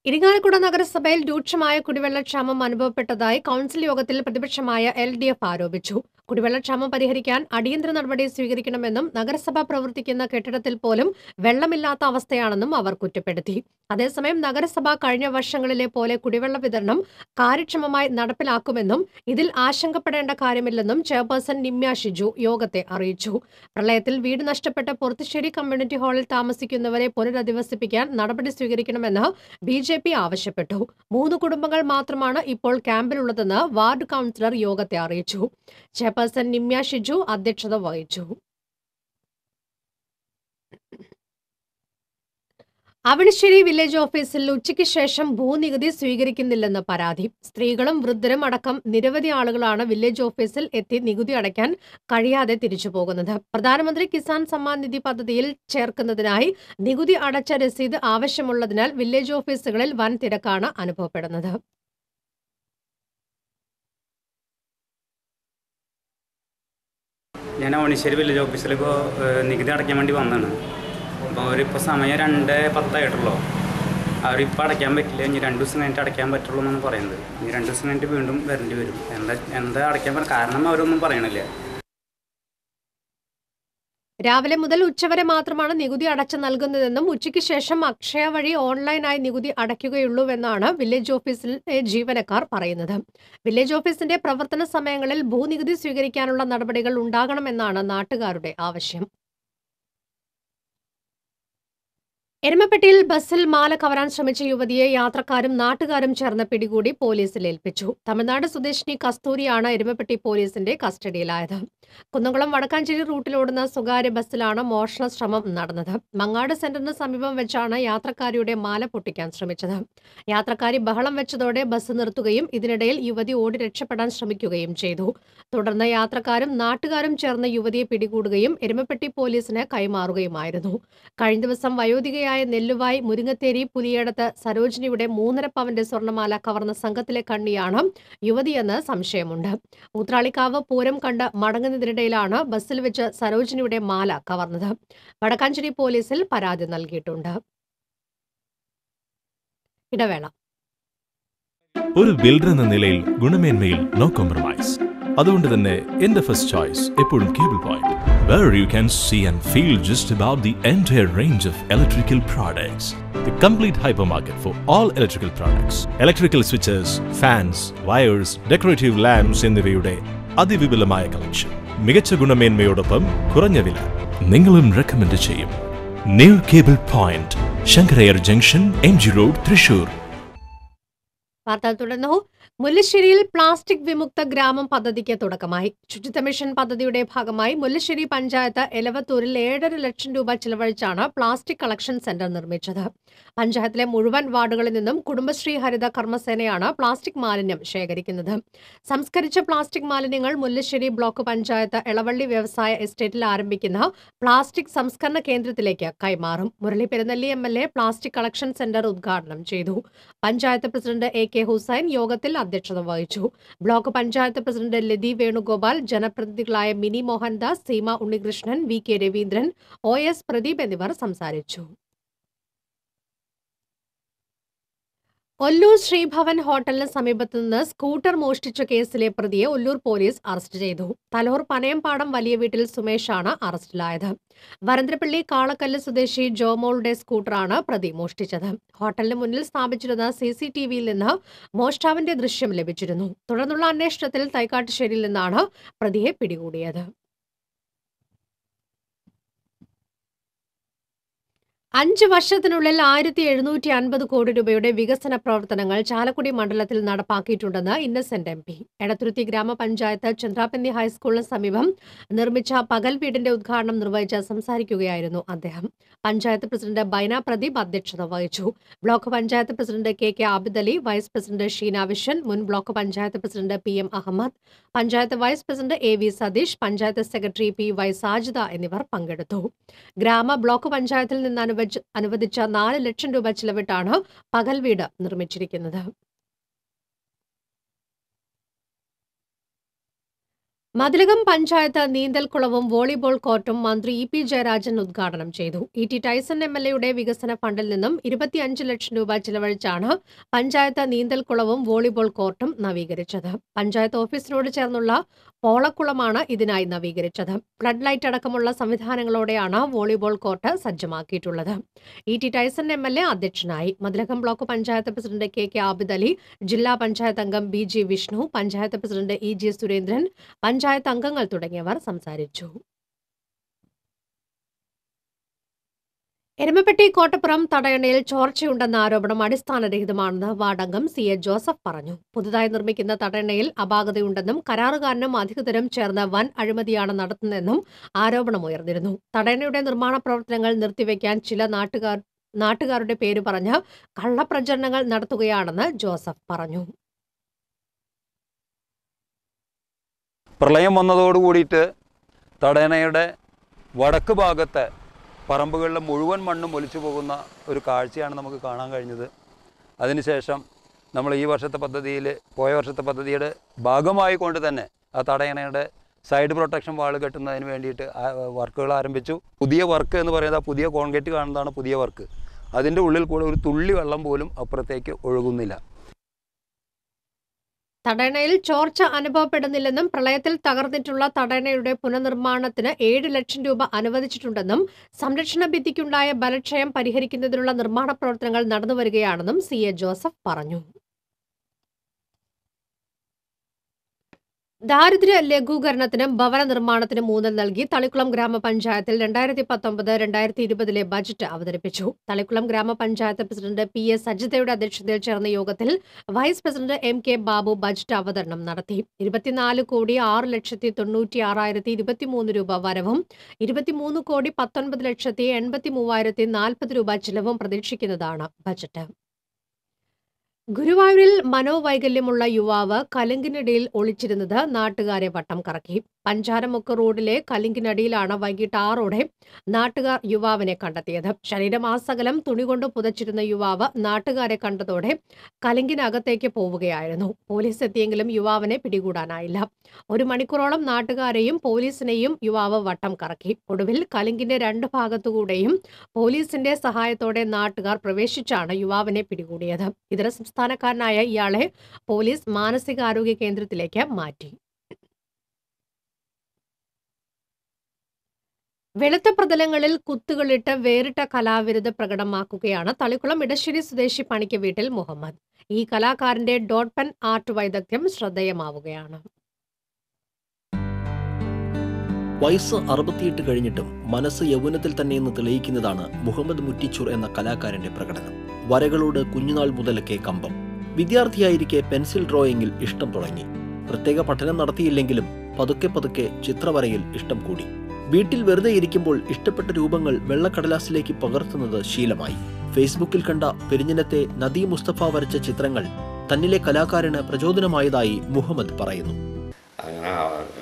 ഇരിങ്ങാലക്കുട നഗരസഭയിൽ രൂക്ഷമായ കുടിവെള്ളക്ഷാമം അനുഭവപ്പെട്ടതായി കൗൺസിൽ യോഗത്തിൽ പ്രതിപക്ഷമായ LDF ആരോപിച്ചു. കുടിവെള്ളക്ഷാമം പരിഹരിക്കാൻ അടിയന്തര നടപടി സ്വീകരിക്കണമെന്നും നഗരസഭ പ്രവർത്തിക്കുന്ന കെട്ടിടത്തിൽ പോലും വെള്ളമില്ലാത്ത അവസ്ഥയാണെന്നും അവർ കുറ്റപ്പെടുത്തി. അതേസമയം നഗരസഭ കഴിഞ്ഞ വർഷങ്ങളിലെ പോലെ കുടിവെള്ള വിതരണം കാര്യക്ഷമമായി നടപ്പിലാക്കുമെന്നും ഇതിൽ ആശങ്കപ്പെടേണ്ട കാര്യമില്ലെന്നും ചെയർപേഴ്സൺ നിമ്യ ഷിജു യോഗത്തെ അറിയിച്ചു. പ്രളയത്തിൽ വീട് നഷ്ടപ്പെട്ട പൊറത്തുശ്ശേരി കമ്മ്യൂണിറ്റി ഹാളിൽ താമസിക്കുന്നവരെ പുനരധിവസിപ്പിക്കാൻ നടപടി സ്വീകരിക്കണമെന്ന് BJP ആവശ്യപ്പെട്ടു. 3 കുടുംബങ്ങൾ മാത്രമാണ് ഇപ്പോൾ ക്യാമ്പിലുള്ളതെന്ന് വാർഡ് കൗൺസിലർ യോഗത്തെ അറിയിച്ചു. ചെയർപേഴ്സൺ നിമ്യ ഷിജു അധ്യക്ഷത വഹിച്ചു. അവണിശ്ശേരി വില്ലേജ് ഓഫീസിൽ ഉച്ചയ്ക്ക് ശേഷം ഭൂനികുതി സ്വീകരിക്കുന്നില്ലെന്ന് പരാതി. സ്ത്രീകളും വൃദ്ധരും അടക്കം നിരവധി ആളുകളാണ് വില്ലേജ് ഓഫീസിൽ എത്തി നികുതി അടയ്ക്കാൻ കഴിയാതെ തിരിച്ചു പോകുന്നത്. പ്രധാനമന്ത്രി കിസാൻ സമ്മാൻ നിധി പദ്ധതിയിൽ ചേർക്കുന്നതിനായി നികുതി അടച്ച രസീത് ആവശ്യമുള്ളതിനാൽ വില്ലേജ് ഓഫീസുകളിൽ വൻ തിരക്കാണ് അനുഭവപ്പെടുന്നത്. ഞാൻ ഓണിശ്ശേരി വില്ലേജ് ഓഫീസിൽ ഇപ്പോൾ നികുതി അടയ്ക്കാൻ വേണ്ടി വന്നതാണ്. അപ്പോൾ അവരിപ്പോൾ സമയം 2:10 അവരിപ്പോൾ അടയ്ക്കാൻ പറ്റില്ല, ഇനി 2 ദിവസം കഴിഞ്ഞിട്ട് അടയ്ക്കാൻ പറ്റുള്ളൂ എന്നാണ് പറയുന്നത്. ഇനി 2 ദിവസം കഴിഞ്ഞിട്ട് വീണ്ടും വരേണ്ടി വരും. എന്താ അടയ്ക്കാൻ പറ്റും കാരണം അവരൊന്നും പറയണില്ല. രാവിലെ മുതൽ ഉച്ചവരെ മാത്രമാണ് നികുതി അടച്ചു നൽകുന്നതെന്നും ഉച്ചയ്ക്ക് ശേഷം അക്ഷയ വഴി ഓൺലൈനായി നികുതി അടയ്ക്കുകയുള്ളൂവെന്നാണ് വില്ലേജ് ഓഫീസിലെ ജീവനക്കാർ പറയുന്നത്. വില്ലേജ് ഓഫീസിന്റെ പ്രവർത്തന സമയങ്ങളിൽ ഭൂനികുതി സ്വീകരിക്കാനുള്ള നടപടികൾ ഉണ്ടാകണമെന്നാണ് നാട്ടുകാരുടെ ആവശ്യം. എരുമപ്പെട്ടിയിൽ ബസ്സിൽ മാല കവരാൻ ശ്രമിച്ച യുവതിയെ യാത്രക്കാരും നാട്ടുകാരും ചേർന്ന് പിടികൂടി പോലീസിൽ ഏൽപ്പിച്ചു. തമിഴ്നാട് സ്വദേശിനി കസ്തൂരിയാണ് എരുമപ്പെട്ടി പോലീസിന്റെ കസ്റ്റഡിയിലായത്. കുന്നംകുളം വടക്കാഞ്ചേരി റൂട്ടിലോടുന്ന സ്വകാര്യ ബസ്സിലാണ് മോഷണ ശ്രമം നടന്നത്. മങ്ങാട് സെന്ററിന് സമീപം വെച്ചാണ് യാത്രക്കാരിയുടെ മാല പൊട്ടിക്കാൻ ശ്രമിച്ചത്. യാത്രക്കാരി ബഹളം വെച്ചതോടെ ബസ് നിർത്തുകയും ഇതിനിടയിൽ യുവതി ഓടി രക്ഷപ്പെടാൻ ശ്രമിക്കുകയും ചെയ്തു. തുടർന്ന് യാത്രക്കാരും നാട്ടുകാരും ചേർന്ന് യുവതിയെ പിടികൂടുകയും എരുമപ്പെട്ടി പോലീസിന് കൈമാറുകയുമായിരുന്നു. കഴിഞ്ഞ ദിവസം വയോധികയായ നെല്ലുവായ് മുരിങ്ങത്തേരി പുലിയേടത്ത് സരോജിനിയുടെ 3.5 പവന്റെ സ്വർണ്ണമാല കവർന്ന സംഘത്തിലെ കണ്ണിയാണ് യുവതിയെന്ന് സംശയമുണ്ട്. ഊത്രാളിക്കാവ് പൂരം കണ്ട് മടങ്ങുന്നതിനിടയിലാണ് ബസ്സിൽ വെച്ച് സരോജിനിയുടെ മാല കവർന്നത്. വടക്കാഞ്ചേരി പോലീസിൽ പരാതി നൽകിയിട്ടുണ്ട്. ഇടവേള. ഒരു ബിൽഡർ എന്ന നിലയിൽ ഗുണമേന്മയിൽ നോ കോംപ്രമൈസ്. അതുകൊണ്ട് തന്നെ എന്റെ ഫസ്റ്റ് ചോയ്സ് എപ്പോഴും cable point, where you can see and feel just about the entire range of electrical products. The complete hypermarket for all electrical products. Electrical switches, fans, wires, decorative lamps എന്നിവയുടെ അതിവിപുലമായ collection. മികച്ച ഗുണമേന്മയോടൊപ്പം കുറഞ്ഞ വില. നിങ്ങളും recommend ചെയ്യും. New cable point, Sankara Iyer junction, MG road, Thrissur. വാർത്തകൾ തുടർന്നു. മുല്ലശ്ശേരിയിൽ plastic വിമുക്ത ഗ്രാമം പദ്ധതിക്ക് തുടക്കമായി. ശുചിത്വ മിഷൻ പദ്ധതിയുടെ ഭാഗമായി മുല്ലശ്ശേരി പഞ്ചായത്ത് എലവത്തൂരിൽ 7.5 ലക്ഷം രൂപ ചിലവഴിച്ചാണ് പ്ലാസ്റ്റിക് കളക്ഷൻ സെന്റർ നിർമ്മിച്ചത്. പഞ്ചായത്തിലെ മുഴുവൻ വാർഡുകളിൽ നിന്നും കുടുംബശ്രീ ഹരിത കർമ്മസേനയാണ് പ്ലാസ്റ്റിക് മാലിന്യം ശേഖരിക്കുന്നത്. സംസ്കരിച്ച പ്ലാസ്റ്റിക് മാലിന്യങ്ങൾ മുല്ലശ്ശേരി ബ്ലോക്ക് പഞ്ചായത്ത് എളവള്ളി വ്യവസായ എസ്റ്റേറ്റിൽ ആരംഭിക്കുന്ന പ്ലാസ്റ്റിക് സംസ്കരണ കേന്ദ്രത്തിലേക്ക് കൈമാറും. Murali Perunnelli MLA plastic collection centre ഉദ്ഘാടനം ചെയ്തു. പഞ്ചായത്ത് പ്രസിഡന്റ് AK ഹുസൈൻ യോഗത്തിൽ അധ്യക്ഷത വഹിച്ചു. ബ്ലോക്ക് പഞ്ചായത്ത് പ്രസിഡന്റ് ലതി വേണുഗോപാൽ, ജനപ്രതിനിധികളായ മിനി മോഹൻദാസ്, സീമ ഉണ്ണികൃഷ്ണൻ, VK രവീന്ദ്രൻ, OS പ്രദീപ് എന്നിവർ സംസാരിച്ചു. ഒല്ലൂർ ശ്രീഭവൻ ഹോട്ടലിന് സമീപത്തു നിന്ന് സ്കൂട്ടർ മോഷ്ടിച്ച കേസിലെ പ്രതിയെ ഒല്ലൂർ പോലീസ് അറസ്റ്റ് ചെയ്തു. തലോർ പനയംപാടം വലിയ വീട്ടിൽ സുമേഷാണ് അറസ്റ്റിലായത്. വരന്തരപ്പള്ളി കാളക്കല്ല് സ്വദേശി ജോമോളുടെ സ്കൂട്ടറാണ് പ്രതി മോഷ്ടിച്ചത്. ഹോട്ടലിന് മുന്നിൽ സ്ഥാപിച്ചിരുന്ന CCTVയിൽ നിന്ന് മോഷ്ടാവിന്റെ ദൃശ്യം ലഭിച്ചിരുന്നു. തുടർന്നുള്ള അന്വേഷണത്തിൽ തൈക്കാട്ടുശ്ശേരിയിൽ നിന്നാണ് പ്രതിയെ പിടികൂടിയത്. 5 വർഷത്തിനുള്ളിൽ 1750 കോടി രൂപയുടെ വികസന പ്രവർത്തനങ്ങൾ ചാലക്കുടി മണ്ഡലത്തിൽ നടപ്പാക്കിയിട്ടുണ്ടെന്ന് ഇന്നസെന്റ് MP. എടത്തുരുത്തി ഗ്രാമപഞ്ചായത്ത് ചന്ദ്രാപന്നി ഹൈസ്കൂളിന് സമീപം നിർമ്മിച്ച പകൽ വീടിന്റെ ഉദ്ഘാടനം നിർവഹിച്ച് സംസാരിക്കുകയായിരുന്നു അദ്ദേഹം. പഞ്ചായത്ത് പ്രസിഡന്റ് ബൈന പ്രദീപ് അധ്യക്ഷത വഹിച്ചു. Block panchayat president KK Abid Ali, vice president Sheena Vishan, മുൻ block panchayat president PM Ahammed, panchayat vice president AV Satheesh, panchayat secretary PY Sajida എന്നിവർ പങ്കെടുത്തു. ഗ്രാമ ബ്ലോക്ക് പഞ്ചായത്തിൽ നിന്ന് അനുവദിച്ച 4 ലക്ഷം രൂപ ചിലവിട്ടാണ് പകൽ വീട് നിർമ്മിച്ചിരിക്കുന്നത്. മതിലകം പഞ്ചായത്ത് നീന്തൽക്കുളവും വോളിബോൾ കോർട്ടും മന്ത്രി EP ജയരാജൻ ഉദ്ഘാടനം ചെയ്തു. ET ടൈസൺ MLAയുടെ വികസന ഫണ്ടിൽ നിന്നും 25 ലക്ഷം രൂപ ചിലവഴിച്ചാണ് പഞ്ചായത്ത് നീന്തൽക്കുളവും വോളിബോൾ കോർട്ടും നവീകരിച്ചത്. പഞ്ചായത്ത് ഓഫീസിനോട് ചേർന്നുള്ള പോളക്കുളമാണ് ഇതിനായി നവീകരിച്ചത്. ഫ്ലഡ് ലൈറ്റ് അടക്കമുള്ള സംവിധാനങ്ങളോടെയാണ് വോളിബോൾ കോർട്ട് സജ്ജമാക്കിയിട്ടുള്ളത്. ET ടൈസൺ MLA അധ്യക്ഷനായി. Mathilakam block panchayat president KK Abid Ali, ജില്ലാ പഞ്ചായത്ത് അംഗം BG Vishnu, panchayat president EG Surendran, panchayat അംഗങ്ങൾ തുടങ്ങിയവർ സംസാരിച്ചു. എരുമപ്പെട്ടി കോട്ടപ്പുറം തടയണയിൽ ചോർച്ചയുണ്ടെന്ന ആരോപണം അടിസ്ഥാനരഹിതമാണെന്ന് വാർഡംഗം CA ജോസഫ് പറഞ്ഞു. പുതുതായി നിർമ്മിക്കുന്ന തടയണയിൽ അപാകതയുണ്ടെന്നും കരാറുകാരനും അധികൃതരും ചേർന്ന് വൻ അഴിമതിയാണ് നടത്തുന്നതെന്നും ആരോപണമുയർന്നിരുന്നു. തടയണയുടെ നിർമ്മാണ പ്രവർത്തനങ്ങൾ നിർത്തിവെക്കാൻ ചില നാട്ടുകാരുടെ പേര് പറഞ്ഞ് കള്ളപ്രചരണങ്ങൾ നടത്തുകയാണെന്ന് ജോസഫ് പറഞ്ഞു. പ്രളയം വന്നതോടുകൂടിയിട്ട് തടയണയുടെ വടക്ക് ഭാഗത്തെ പറമ്പുകളിലെ മുഴുവൻ മണ്ണും ഒലിച്ചു പോകുന്ന ഒരു കാഴ്ചയാണ് നമുക്ക് കാണാൻ കഴിഞ്ഞത്. അതിനുശേഷം നമ്മൾ ഈ വർഷത്തെ പദ്ധതിയിൽ പോയ വർഷത്തെ പദ്ധതിയുടെ ഭാഗമായി കൊണ്ട് തന്നെ ആ തടയണയുടെ സൈഡ് പ്രൊട്ടക്ഷൻ വാൾ കെട്ടുന്നതിന് വേണ്ടിയിട്ട് വർക്കുകൾ ആരംഭിച്ചു. പുതിയ വർക്ക് എന്ന് പറയുന്നത് പുതിയ കോൺക്രീറ്റ് കാണുന്നതാണ് പുതിയ വർക്ക്. അതിൻ്റെ ഉള്ളിൽ കൂടെ ഒരു തുള്ളി വെള്ളം പോലും അപ്പുറത്തേക്ക് ഒഴുകുന്നില്ല. തടയണയിൽ ചോർച്ച അനുഭവപ്പെടുന്നില്ലെന്നും പ്രളയത്തിൽ തകർന്നിട്ടുള്ള തടയണയുടെ പുനർനിർമ്മാണത്തിന് 7 ലക്ഷം രൂപ അനുവദിച്ചിട്ടുണ്ടെന്നും സംരക്ഷണ ഭിത്തിക്കുണ്ടായ ബലക്ഷയം പരിഹരിക്കുന്നതിനുള്ള നിർമ്മാണ പ്രവർത്തനങ്ങൾ നടന്നുവരികയാണെന്നും CA ജോസഫ് പറഞ്ഞു. ദാരിദ്ര്യ ലഘൂകരണത്തിനും ഭവന നിർമ്മാണത്തിനും ഊന്നൽ നൽകി തളിക്കുളം ഗ്രാമപഞ്ചായത്തിൽ 2019-2020 ബജറ്റ് അവതരിപ്പിച്ചു. തളിക്കുളം ഗ്രാമപഞ്ചായത്ത് പ്രസിഡന്റ് PS സജിതയുടെ അധ്യക്ഷതയിൽ ചേർന്ന യോഗത്തിൽ vice president MK Babu budget അവതരണം നടത്തി. 24,06,96,023 രൂപ വരവും 23,19,83,040 രൂപ ചിലവും പ്രതീക്ഷിക്കുന്നതാണ് ബജറ്റ്. ഗുരുവായൂരിൽ മനോവൈകല്യമുള്ള യുവാവ് കലുങ്കിനടിയിൽ ഒളിച്ചിരുന്നത് നാട്ടുകാരെ വട്ടം കറക്കി. പഞ്ചാരമുക്ക് റോഡിലെ കലുങ്കിനടിയിലാണ് വൈകിട്ട് 6ഓടെ നാട്ടുകാർ യുവാവിനെ കണ്ടെത്തിയത്. ശരീരമാസകലം തുണികൊണ്ട് പുതച്ചിരുന്ന യുവാവ് നാട്ടുകാരെ കണ്ടതോടെ കലുങ്കിനകത്തേക്ക് പോവുകയായിരുന്നു. പോലീസ് എത്തിയെങ്കിലും യുവാവിനെ പിടികൂടാനായില്ല. 1 മണിക്കൂറോളം നാട്ടുകാരെയും പോലീസിനെയും യുവാവ് വട്ടം കറക്കി. ഒടുവിൽ കലുങ്കിന്റെ 2 ഭാഗത്തുകൂടെയും പോലീസിന്റെ സഹായത്തോടെ നാട്ടുകാർ പ്രവേശിച്ചാണ് യുവാവിനെ പിടികൂടിയത്. ഇതര സംസ്ഥാനക്കാരനായ ഇയാളെ പോലീസ് മാനസികാരോഗ്യ കേന്ദ്രത്തിലേക്ക് മാറ്റി. വെളുത്ത പ്രതലങ്ങളിൽ കുത്തുകളിട്ട് വേറിട്ട കലാവിരുത് പ്രകടമാക്കുകയാണ് തളിക്കുളം ഇടശ്ശേരി സ്വദേശി പണിക്ക് വീട്ടിൽ മുഹമ്മദ്. ഈ കലാകാരന്റെ ഡോട്ട് പെൻ ആർട്ട് വൈദഗ്ധ്യം ശ്രദ്ധേയമാവുകയാണ്. വയസ്സ് 68 കഴിഞ്ഞിട്ടും മനസ്സ് യൗവനത്തിൽ തന്നെയെന്ന് തെളിയിക്കുന്നതാണ് മുഹമ്മദ് മുറ്റിച്ചൂർ എന്ന കലാകാരന്റെ പ്രകടനം. വരകളോട് കുഞ്ഞുനാൾ മുതലൊക്കെ കമ്പം. വിദ്യാർത്ഥിയായിരിക്കെ പെൻസിൽ ഡ്രോയിങ്ങിൽ ഇഷ്ടം തുടങ്ങി. പ്രത്യേക പഠനം നടത്തിയില്ലെങ്കിലും പതുക്കെ പതുക്കെ ചിത്രവരയിൽ ഇഷ്ടം കൂടി. വീട്ടിൽ വെറുതെ ഇരിക്കുമ്പോൾ ഇഷ്ടപ്പെട്ട രൂപങ്ങൾ വെള്ളക്കടലാസിലേക്ക് പകർത്തുന്നത് ശീലമായി. ഫേസ്ബുക്കിൽ കണ്ട പെരിഞ്ഞനത്തെ നദീ മുസ്തഫ വരച്ച ചിത്രങ്ങൾ തന്നിലെ കലാകാരന് പ്രചോദനമായതായി മുഹമ്മദ് പറയുന്നു. അങ്ങനെ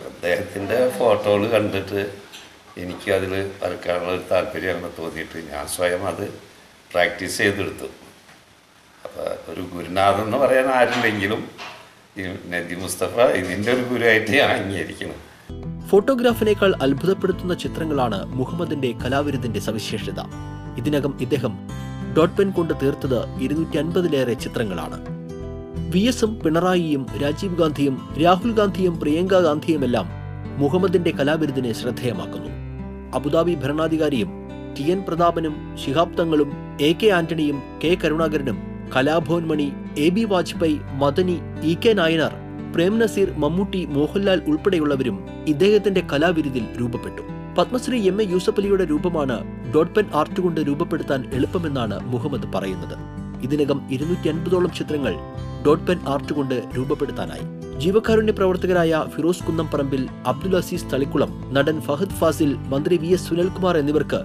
അദ്ദേഹത്തിൻ്റെ ഫോട്ടോകൾ കണ്ടിട്ട് എനിക്ക് അതിൽ വരയ്ക്കാനുള്ള ഒരു താല്പര്യമാണ് തോന്നിയിട്ട് ഞാൻ സ്വയം അത് പ്രാക്ടീസ് ചെയ്തെടുത്തു. അപ്പോൾ ഒരു ഗുരുനാഥൻ എന്ന് പറയാൻ ആരുണ്ടെങ്കിലും ഈ നദീ മുസ്തഫ ഇതിൻ്റെ ഒരു ഗുരുവായിട്ട് ഞാൻ അംഗീകരിക്കണം. ഫോട്ടോഗ്രാഫിനേക്കാൾ അത്ഭുതപ്പെടുത്തുന്ന ചിത്രങ്ങളാണ് മുഹമ്മദിന്റെ കലാവിരുതിന്റെ സവിശേഷത. ഇതിനകം ഇദ്ദേഹം ഡോട്ട് പെൻ കൊണ്ട് തീർത്തത് 250-ലേറെ ചിത്രങ്ങളാണ്. VS-ഉം പിണറായിയും രാജീവ് ഗാന്ധിയും രാഹുൽ ഗാന്ധിയും പ്രിയങ്ക ഗാന്ധിയുമെല്ലാം മുഹമ്മദിന്റെ കലാവിരുതിനെ ശ്രദ്ധേയമാക്കുന്നു. അബുദാബി ഭരണാധികാരിയും TN പ്രതാപനും ശിഹാബ് തങ്ങളും AK ആന്റണിയും K കരുണാകരനും Kalabhavan Mani, AB Vajpayee, Madani, EK Nayanar, Prem Naseer, Mammootty, Mohanlal ഉൾപ്പെടെയുള്ളവരും ഇദ്ദേഹത്തിന്റെ കലാവിരുതിൽ രൂപപ്പെട്ടു. പത്മശ്രീ MA യൂസഫലിയുടെ രൂപമാണ് ഡോട്ട് പെൻ ആർട്ട് കൊണ്ട് രൂപപ്പെടുത്താൻ എളുപ്പമെന്നാണ് മുഹമ്മദ് പറയുന്നത്. ഇതിനകം 250ഓളം ചിത്രങ്ങൾ ഡോട്ട് പെൻ ആർട്ട് കൊണ്ട് രൂപപ്പെടുത്താനായി. ജീവകാരുണ്യ പ്രവർത്തകരായ ഫിറോസ് കുന്നംപറമ്പിൽ, അബ്ദുൽ അസീസ് തളിക്കുളം, നടൻ ഫഹദ് ഫാസിൽ, മന്ത്രി VS സുനിൽകുമാർ എന്നിവർക്ക്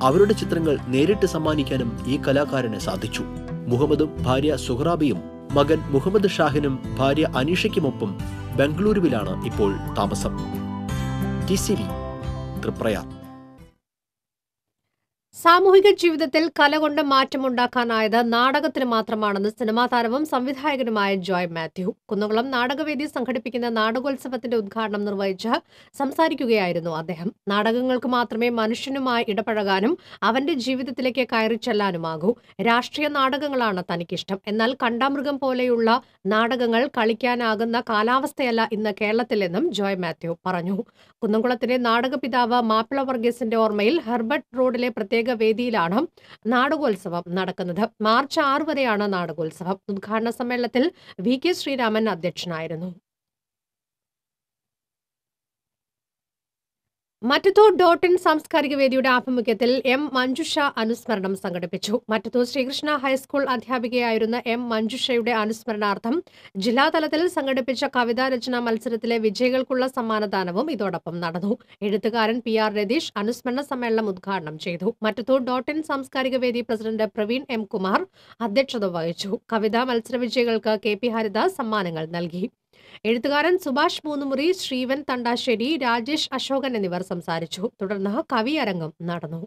അവരുടെ ചിത്രങ്ങൾ നേരിട്ട് സമ്മാനിക്കാനും ഈ കലാകാരന് സാധിച്ചു. മുഹമ്മദും ഭാര്യ സുഹറാബിയും മകൻ മുഹമ്മദ് ഷാഹിനും ഭാര്യ അനീഷയ്ക്കുമൊപ്പം ബംഗളൂരുവിലാണ് ഇപ്പോൾ താമസം. TCV തൃപ്രയാർ. സാമൂഹിക ജീവിതത്തിൽ കല കൊണ്ട് മാറ്റമുണ്ടാക്കാനായത് നാടകത്തിന് മാത്രമാണെന്ന് സിനിമാ താരവും സംവിധായകനുമായ ജോയ് മാത്യു. കുന്നംകുളം നാടകവേദി സംഘടിപ്പിക്കുന്ന നാടകോത്സവത്തിന്റെ ഉദ്ഘാടനം നിർവഹിച്ച് സംസാരിക്കുകയായിരുന്നു അദ്ദേഹം. നാടകങ്ങൾക്ക് മാത്രമേ മനുഷ്യനുമായി ഇടപഴകാനും അവന്റെ ജീവിതത്തിലേക്ക് കയറി ചെല്ലാനുമാകൂ. രാഷ്ട്രീയ നാടകങ്ങളാണ് തനിക്കിഷ്ടം. എന്നാൽ കണ്ടാമൃഗം പോലെയുള്ള നാടകങ്ങൾ കളിക്കാനാകുന്ന കാലാവസ്ഥയല്ല ഇന്ന് കേരളത്തിലെന്നും ജോയ് മാത്യു പറഞ്ഞു. കുന്നംകുളത്തിന്റെ നാടകപിതാവ് മാപ്പിള വർഗീസിന്റെ ഓർമ്മയിൽ ഹെർബർട്ട് റോഡിലെ പ്രത്യേക വേദിയിലാണ് നാടകോത്സവം നടക്കുന്നത്. മാർച്ച് 6 വരെയാണ് നാടകോത്സവം. ഉദ്ഘാടന സമ്മേളനത്തിൽ VK ശ്രീരാമൻ അധ്യക്ഷനായിരുന്നു. മറ്റത്തൂർ ഡോട്ട് ഇൻ സാംസ്കാരിക വേദിയുടെ ആഭിമുഖ്യത്തിൽ M മഞ്ജുഷ അനുസ്മരണം സംഘടിപ്പിച്ചു. മറ്റത്തൂർ ശ്രീകൃഷ്ണ ഹൈസ്കൂൾ അധ്യാപികയായിരുന്ന M മഞ്ജുഷയുടെ അനുസ്മരണാർത്ഥം ജില്ലാതലത്തിൽ സംഘടിപ്പിച്ച കവിതാരചനാ മത്സരത്തിലെ വിജയികൾക്കുള്ള സമ്മാനദാനവും ഇതോടൊപ്പം നടന്നു. എഴുത്തുകാരൻ PR രതീഷ് അനുസ്മരണ സമ്മേളനം ഉദ്ഘാടനം ചെയ്തു. മറ്റത്തൂർ ഡോട്ട് ഇൻ സാംസ്കാരിക വേദി പ്രസിഡന്റ് പ്രവീൺ M കുമാർ അധ്യക്ഷത വഹിച്ചു. കവിതാ മത്സര വിജയികൾക്ക് KP ഹരിദാസ് സമ്മാനങ്ങൾ നൽകി. എഴുത്തുകാരൻ സുഭാഷ് മൂന്നുമുറി, ശ്രീവൻ തണ്ടാശ്ശേരി, രാജേഷ് അശോകൻ എന്നിവർ സംസാരിച്ചു. തുടർന്ന് കവിയരങ്ങും നടന്നു.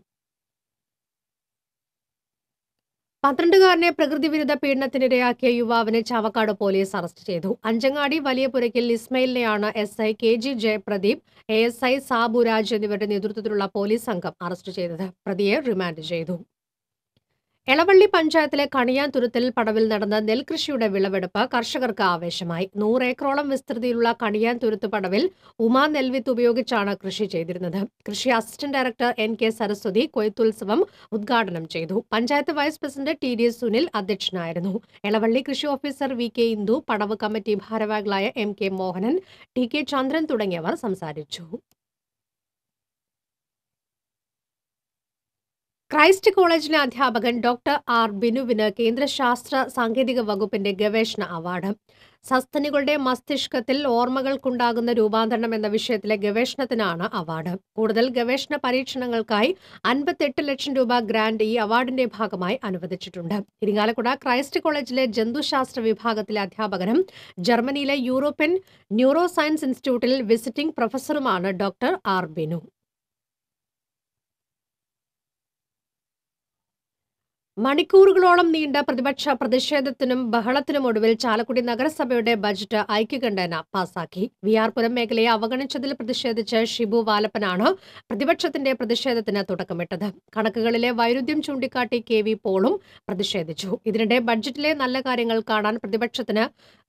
12കാരനെ പ്രകൃതിവിരുദ്ധ പീഡനത്തിനിരയാക്കിയ യുവാവിനെ ചാവക്കാട് പോലീസ് അറസ്റ്റ് ചെയ്തു. Anchangadi Valiyapurakkal ഇസ്മയിലിനെയാണ് SI KG Jayapradeep, ASI Saburaj എന്നിവരുടെ നേതൃത്വത്തിലുള്ള പോലീസ് സംഘം അറസ്റ്റ് ചെയ്തത്. പ്രതിയെ റിമാൻഡ് ചെയ്തു. എളവള്ളി പഞ്ചായത്തിലെ കണിയാൻതുരുത്തിൽ പടവിൽ നടന്ന നെൽകൃഷിയുടെ വിളവെടുപ്പ് കർഷകർക്ക് ആവേശമായി. 100 ഏക്കറോളം വിസ്തൃതിയിലുള്ള കണിയാൻതുരുത്ത് പടവിൽ ഉമാ നെൽവിത്ത് ഉപയോഗിച്ചാണ് കൃഷി ചെയ്തിരുന്നത്. കൃഷി അസിസ്റ്റന്റ് ഡയറക്ടർ NK സരസ്വതി കൊയ്ത്തുത്സവം ഉദ്ഘാടനം ചെയ്തു. Panchayat vice president TD Sunil അധ്യക്ഷനായിരുന്നു. എളവള്ളി കൃഷി ഓഫീസർ VK ഇന്ദു, പടവ് കമ്മിറ്റി ഭാരവാഹികളായ MK മോഹനൻ, TK ചന്ദ്രൻ തുടങ്ങിയവർ സംസാരിച്ചു. ക്രൈസ്റ്റ് കോളേജിലെ അധ്യാപകൻ ഡോക്ടർ R ബിനുവിന് കേന്ദ്ര ശാസ്ത്ര സാങ്കേതിക വകുപ്പിന്റെ ഗവേഷണ അവാർഡ്. സസ്തനികളുടെ മസ്തിഷ്കത്തിൽ ഓർമ്മകൾക്കുണ്ടാകുന്ന രൂപാന്തരണം എന്ന വിഷയത്തിലെ ഗവേഷണത്തിനാണ് അവാർഡ്. കൂടുതൽ ഗവേഷണ പരീക്ഷണങ്ങൾക്കായി 58 ലക്ഷം രൂപ ഗ്രാന്റ് ഈ അവാർഡിന്റെ ഭാഗമായി അനുവദിച്ചിട്ടുണ്ട്. ഇരിങ്ങാലക്കുട ക്രൈസ്റ്റ് കോളേജിലെ ജന്തുശാസ്ത്ര വിഭാഗത്തിലെ അധ്യാപകനും ജർമ്മനിയിലെ യൂറോപ്യൻ ന്യൂറോ സയൻസ് ഇൻസ്റ്റിറ്റ്യൂട്ടിൽ വിസിറ്റിംഗ് പ്രൊഫസറുമാണ് ഡോക്ടർ R ബിനു. മണിക്കൂറുകളോളം നീണ്ട പ്രതിപക്ഷ പ്രതിഷേധത്തിനും ബഹളത്തിനുമൊടുവിൽ ചാലക്കുടി നഗരസഭയുടെ ബജറ്റ് ഐക്യകണ്ഠേന പാസാക്കി. വിആർപുരം മേഖലയെ അവഗണിച്ചതിൽ പ്രതിഷേധിച്ച് ഷിബു വാലപ്പനാണ് പ്രതിപക്ഷത്തിന്റെ പ്രതിഷേധത്തിന് തുടക്കമിട്ടത്. കണക്കുകളിലെ വൈരുദ്ധ്യം ചൂണ്ടിക്കാട്ടി KV പോളും പ്രതിഷേധിച്ചു. ഇതിനിടെ ബഡ്ജറ്റിലെ നല്ല കാര്യങ്ങൾ കാണാൻ പ്രതിപക്ഷത്തിന്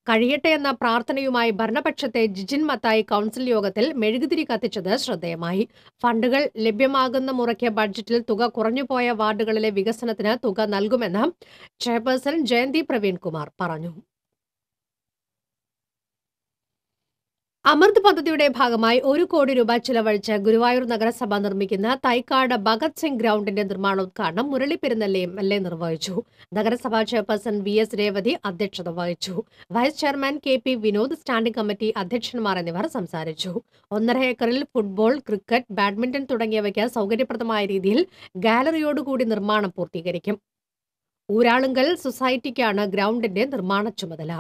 കഴിയട്ടെ എന്ന പ്രാർത്ഥനയുമായി ഭരണപക്ഷത്തെ ജിജിൻ മത്തായി കൌൺസിൽ യോഗത്തിൽ മെഴുകുതിരി കത്തിച്ചത് ശ്രദ്ധേയമായി. ഫണ്ടുകൾ ലഭ്യമാകുന്ന മുറയ്ക്ക് ബഡ്ജറ്റിൽ തുക കുറഞ്ഞുപോയ വാർഡുകളിലെ വികസനത്തിന് തുക നൽകുമെന്ന് ചെയർപേഴ്സൺ ജയന്തി പ്രവീൺ കുമാർ പറഞ്ഞു. അമൃത് പദ്ധതിയുടെ ഭാഗമായി 1 കോടി രൂപ ചിലവഴിച്ച് ഗുരുവായൂർ നഗരസഭ നിർമ്മിക്കുന്ന തൈക്കാട് ഭഗത് സിംഗ് ഗ്രൗണ്ടിന്റെ നിർമ്മാണോദ്ഘാടനം മുരളി പെരുന്നെല്ലി MLA നിർവഹിച്ചു. നഗരസഭാ ചെയർപേഴ്സൺ VS രേവതി അധ്യക്ഷത വഹിച്ചു. Vice chairman KP Vinod, standing committee അധ്യക്ഷന്മാർ എന്നിവർ സംസാരിച്ചു. 1.5 ഏക്കറിൽ ഫുട്ബോൾ, ക്രിക്കറ്റ്, ബാഡ്മിന്റൺ തുടങ്ങിയവയ്ക്ക് സൗകര്യപ്രദമായ രീതിയിൽ ഗാലറിയോടുകൂടി നിർമ്മാണം പൂർത്തീകരിക്കും. ഊരാളുങ്കൽ സൊസൈറ്റിക്കാണ് ഗ്രൗണ്ടിന്റെ നിർമ്മാണ ചുമതല.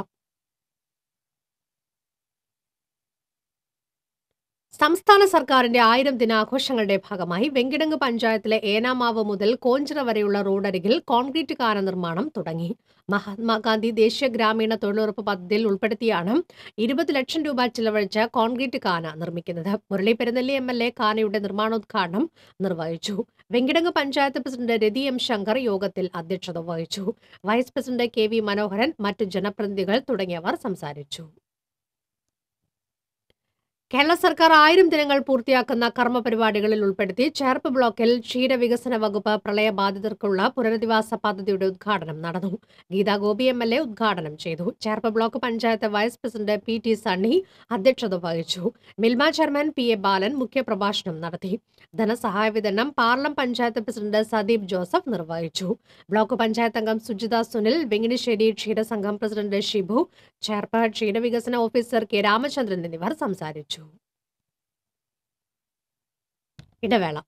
സംസ്ഥാന സർക്കാരിന്റെ 1000 ദിനാഘോഷങ്ങളുടെ ഭാഗമായി വെങ്കിടങ്ങ് പഞ്ചായത്തിലെ ഏനാമാവ് മുതൽ കോഞ്ചിറ വരെയുള്ള റോഡരികിൽ കോൺക്രീറ്റ് കാന നിർമ്മാണം തുടങ്ങി. മഹാത്മാഗാന്ധി ദേശീയ ഗ്രാമീണ തൊഴിലുറപ്പ് പദ്ധതിയിൽ ഉൾപ്പെടുത്തിയാണ് 20 ലക്ഷം രൂപ ചിലവഴിച്ച് കോൺക്രീറ്റ് കാന നിർമ്മിക്കുന്നത്. മുരളി പെരുന്നെല്ലി MLA കാനയുടെ നിർമ്മാണോദ്ഘാടനം നിർവഹിച്ചു. വെങ്കിടങ്ങ് പഞ്ചായത്ത് പ്രസിഡന്റ് രതി M ശങ്കർ യോഗത്തിൽ അധ്യക്ഷത വഹിച്ചു. വൈസ് പ്രസിഡന്റ് KV മനോഹരൻ, മറ്റു ജനപ്രതിനിധികൾ തുടങ്ങിയവർ സംസാരിച്ചു. കേരള സർക്കാർ 1000 ദിനങ്ങൾ പൂർത്തിയാക്കുന്ന കർമ്മ പരിപാടികളിൽ ഉൾപ്പെടുത്തി ചേർപ്പ് ബ്ലോക്കിൽ ക്ഷീരവികസന വകുപ്പ് പ്രളയബാധിതർക്കുള്ള പുനരധിവാസ പദ്ധതിയുടെ ഉദ്ഘാടനം നടന്നു. ഗീതാ ഗോപി MLA ഉദ്ഘാടനം ചെയ്തു. Cherpu block panchayat vice president PT Sunny അധ്യക്ഷത വഹിച്ചു. മിൽമ ചെയർമാൻ PA ബാലൻ മുഖ്യപ്രഭാഷണം നടത്തി. ധനസഹായ വിതരണം പാർലം പഞ്ചായത്ത് പ്രസിഡന്റ് സദീപ് ജോസഫ് നിർവഹിച്ചു. ബ്ലോക്ക് പഞ്ചായത്ത് അംഗം സുജിത സുനിൽ, വെങ്ങിണിശ്ശേരി ക്ഷീരസംഘം പ്രസിഡന്റ് ഷിബു, ചേർപ്പ് ക്ഷീരവികസന ഓഫീസർ K രാമചന്ദ്രൻ എന്നിവർ സംസാരിച്ചു. ഇടവേള.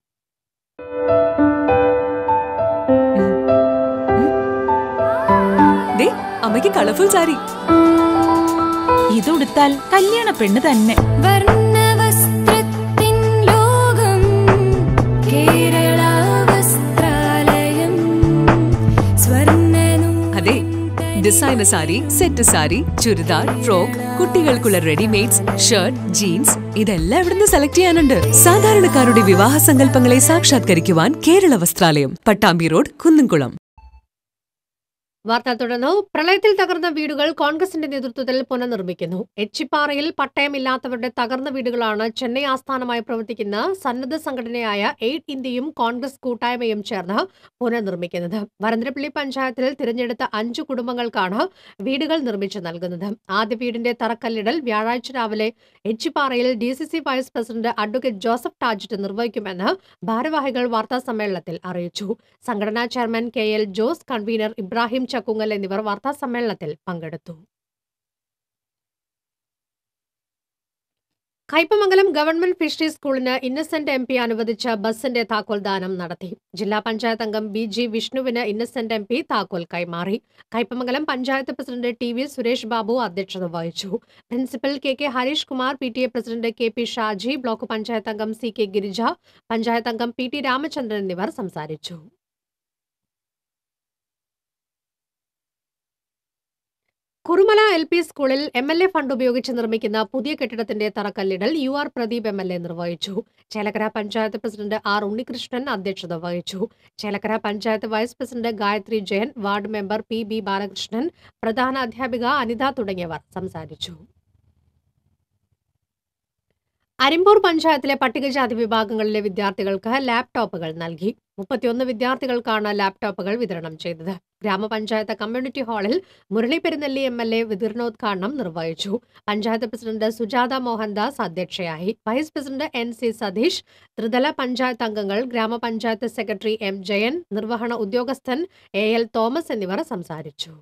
അമ്മയ്ക്ക് കളർഫുൾ സാരി ഇതുടുത്താൽ കല്യാണ പെണ്ണ് തന്നെ. അതെ, designer sari, set sari, churidar, frock, കുട്ടികൾക്കുള്ള റെഡിമെയ്ഡ്സ്, ഷർട്ട്, ജീൻസ് ഇതെല്ലാം ഇവിടുന്ന് സെലക്ട് ചെയ്യാനുണ്ട്. സാധാരണക്കാരുടെ വിവാഹ സങ്കല്പങ്ങളെ സാക്ഷാത്കരിക്കുവാൻ കേരള വസ്ത്രാലയം, പട്ടാമ്പി റോഡ്, കുന്നംകുളം. വാർത്ത തുടർന്നു. പ്രളയത്തിൽ തകർന്ന വീടുകൾ കോൺഗ്രസിന്റെ നേതൃത്വത്തിൽ പുനർനിർമ്മിക്കുന്നു. എച്ചിപ്പാറയിൽ പട്ടയമില്ലാത്തവരുടെ തകർന്ന വീടുകളാണ് ചെന്നൈ ആസ്ഥാനമായി പ്രവർത്തിക്കുന്ന സന്നദ്ധ സംഘടനയായ എയ്ഡ് ഇന്ത്യയും കോൺഗ്രസ് കൂട്ടായ്മയും ചേർന്ന് പുനർനിർമ്മിക്കുന്നത്. വരന്തരപ്പള്ളി പഞ്ചായത്തിൽ തിരഞ്ഞെടുത്ത 5 കുടുംബങ്ങൾക്കാണ് വീടുകൾ നിർമ്മിച്ചു നൽകുന്നത്. ആദ്യ വീടിന്റെ തറക്കല്ലിടൽ വ്യാഴാഴ്ച രാവിലെ എച്ചിപ്പാറയിൽ DCC vice president advocate Joseph Tajit നിർവഹിക്കുമെന്ന് ഭാരവാഹികൾ വാർത്താസമ്മേളനത്തിൽ അറിയിച്ചു. സംഘടനാ chairman KL Jose, convener Ibrahim Chakkungal എന്നിവർ വാർത്താസമ്മേളനത്തിൽ പങ്കെടുത്തു. കയ്പമംഗലം ഗവൺമെന്റ് ഫിഷറീസ് സ്കൂളിന് ഇന്നസെന്റ് MP അനുവദിച്ച ബസിന്റെ താക്കോൽദാനം നടത്തി. ജില്ലാ പഞ്ചായത്ത് അംഗം BG വിഷ്ണുവിന് ഇന്നസെന്റ് MP താക്കോൽ കൈമാറി. കയ്പമംഗലം പഞ്ചായത്ത് പ്രസിഡന്റ് TV സുരേഷ് ബാബു അധ്യക്ഷത വഹിച്ചു. Principal KK Harish Kumar, PTA president KP Shaji, block panchayat അംഗം CK ഗിരിജ, പഞ്ചായത്ത് അംഗം PT രാമചന്ദ്രൻ എന്നിവർ സംസാരിച്ചു. കുറുമല LP സ്കൂളിൽ MLA ഫണ്ട് ഉപയോഗിച്ച് നിർമ്മിക്കുന്ന പുതിയ കെട്ടിടത്തിന്റെ തറക്കല്ലിടൽ UR പ്രദീപ് MLA നിർവഹിച്ചു. ചേലക്കര പഞ്ചായത്ത് പ്രസിഡന്റ് R ഉണ്ണികൃഷ്ണൻ അധ്യക്ഷത വഹിച്ചു. Chelakkara panchayat vice president Gayathri Jayan, ward member PB Balakrishnan, പ്രധാന അധ്യാപിക അനിത തുടങ്ങിയവർ സംസാരിച്ചു. അരിമ്പൂർ പഞ്ചായത്തിലെ പട്ടികജാതി വിഭാഗങ്ങളിലെ വിദ്യാർത്ഥികൾക്ക് ലാപ്ടോപ്പുകൾ നൽകി. 31 വിദ്യാർത്ഥികൾക്കാണ് ലാപ്ടോപ്പുകൾ വിതരണം ചെയ്തത്. ഗ്രാമപഞ്ചായത്ത് കമ്മ്യൂണിറ്റി ഹാളിൽ മുരളി പെരുന്നെല്ലി MLA വിതരണോദ്ഘാടനം നിർവഹിച്ചു. പഞ്ചായത്ത് പ്രസിഡന്റ് സുജാത മോഹൻദാസ് അധ്യക്ഷയായി. വൈസ് പ്രസിഡന്റ് NC സതീഷ്, ത്രിതല പഞ്ചായത്ത് അംഗങ്ങൾ, ഗ്രാമപഞ്ചായത്ത് സെക്രട്ടറി M ജയൻ, നിർവഹണ ഉദ്യോഗസ്ഥൻ AL തോമസ് എന്നിവർ സംസാരിച്ചു.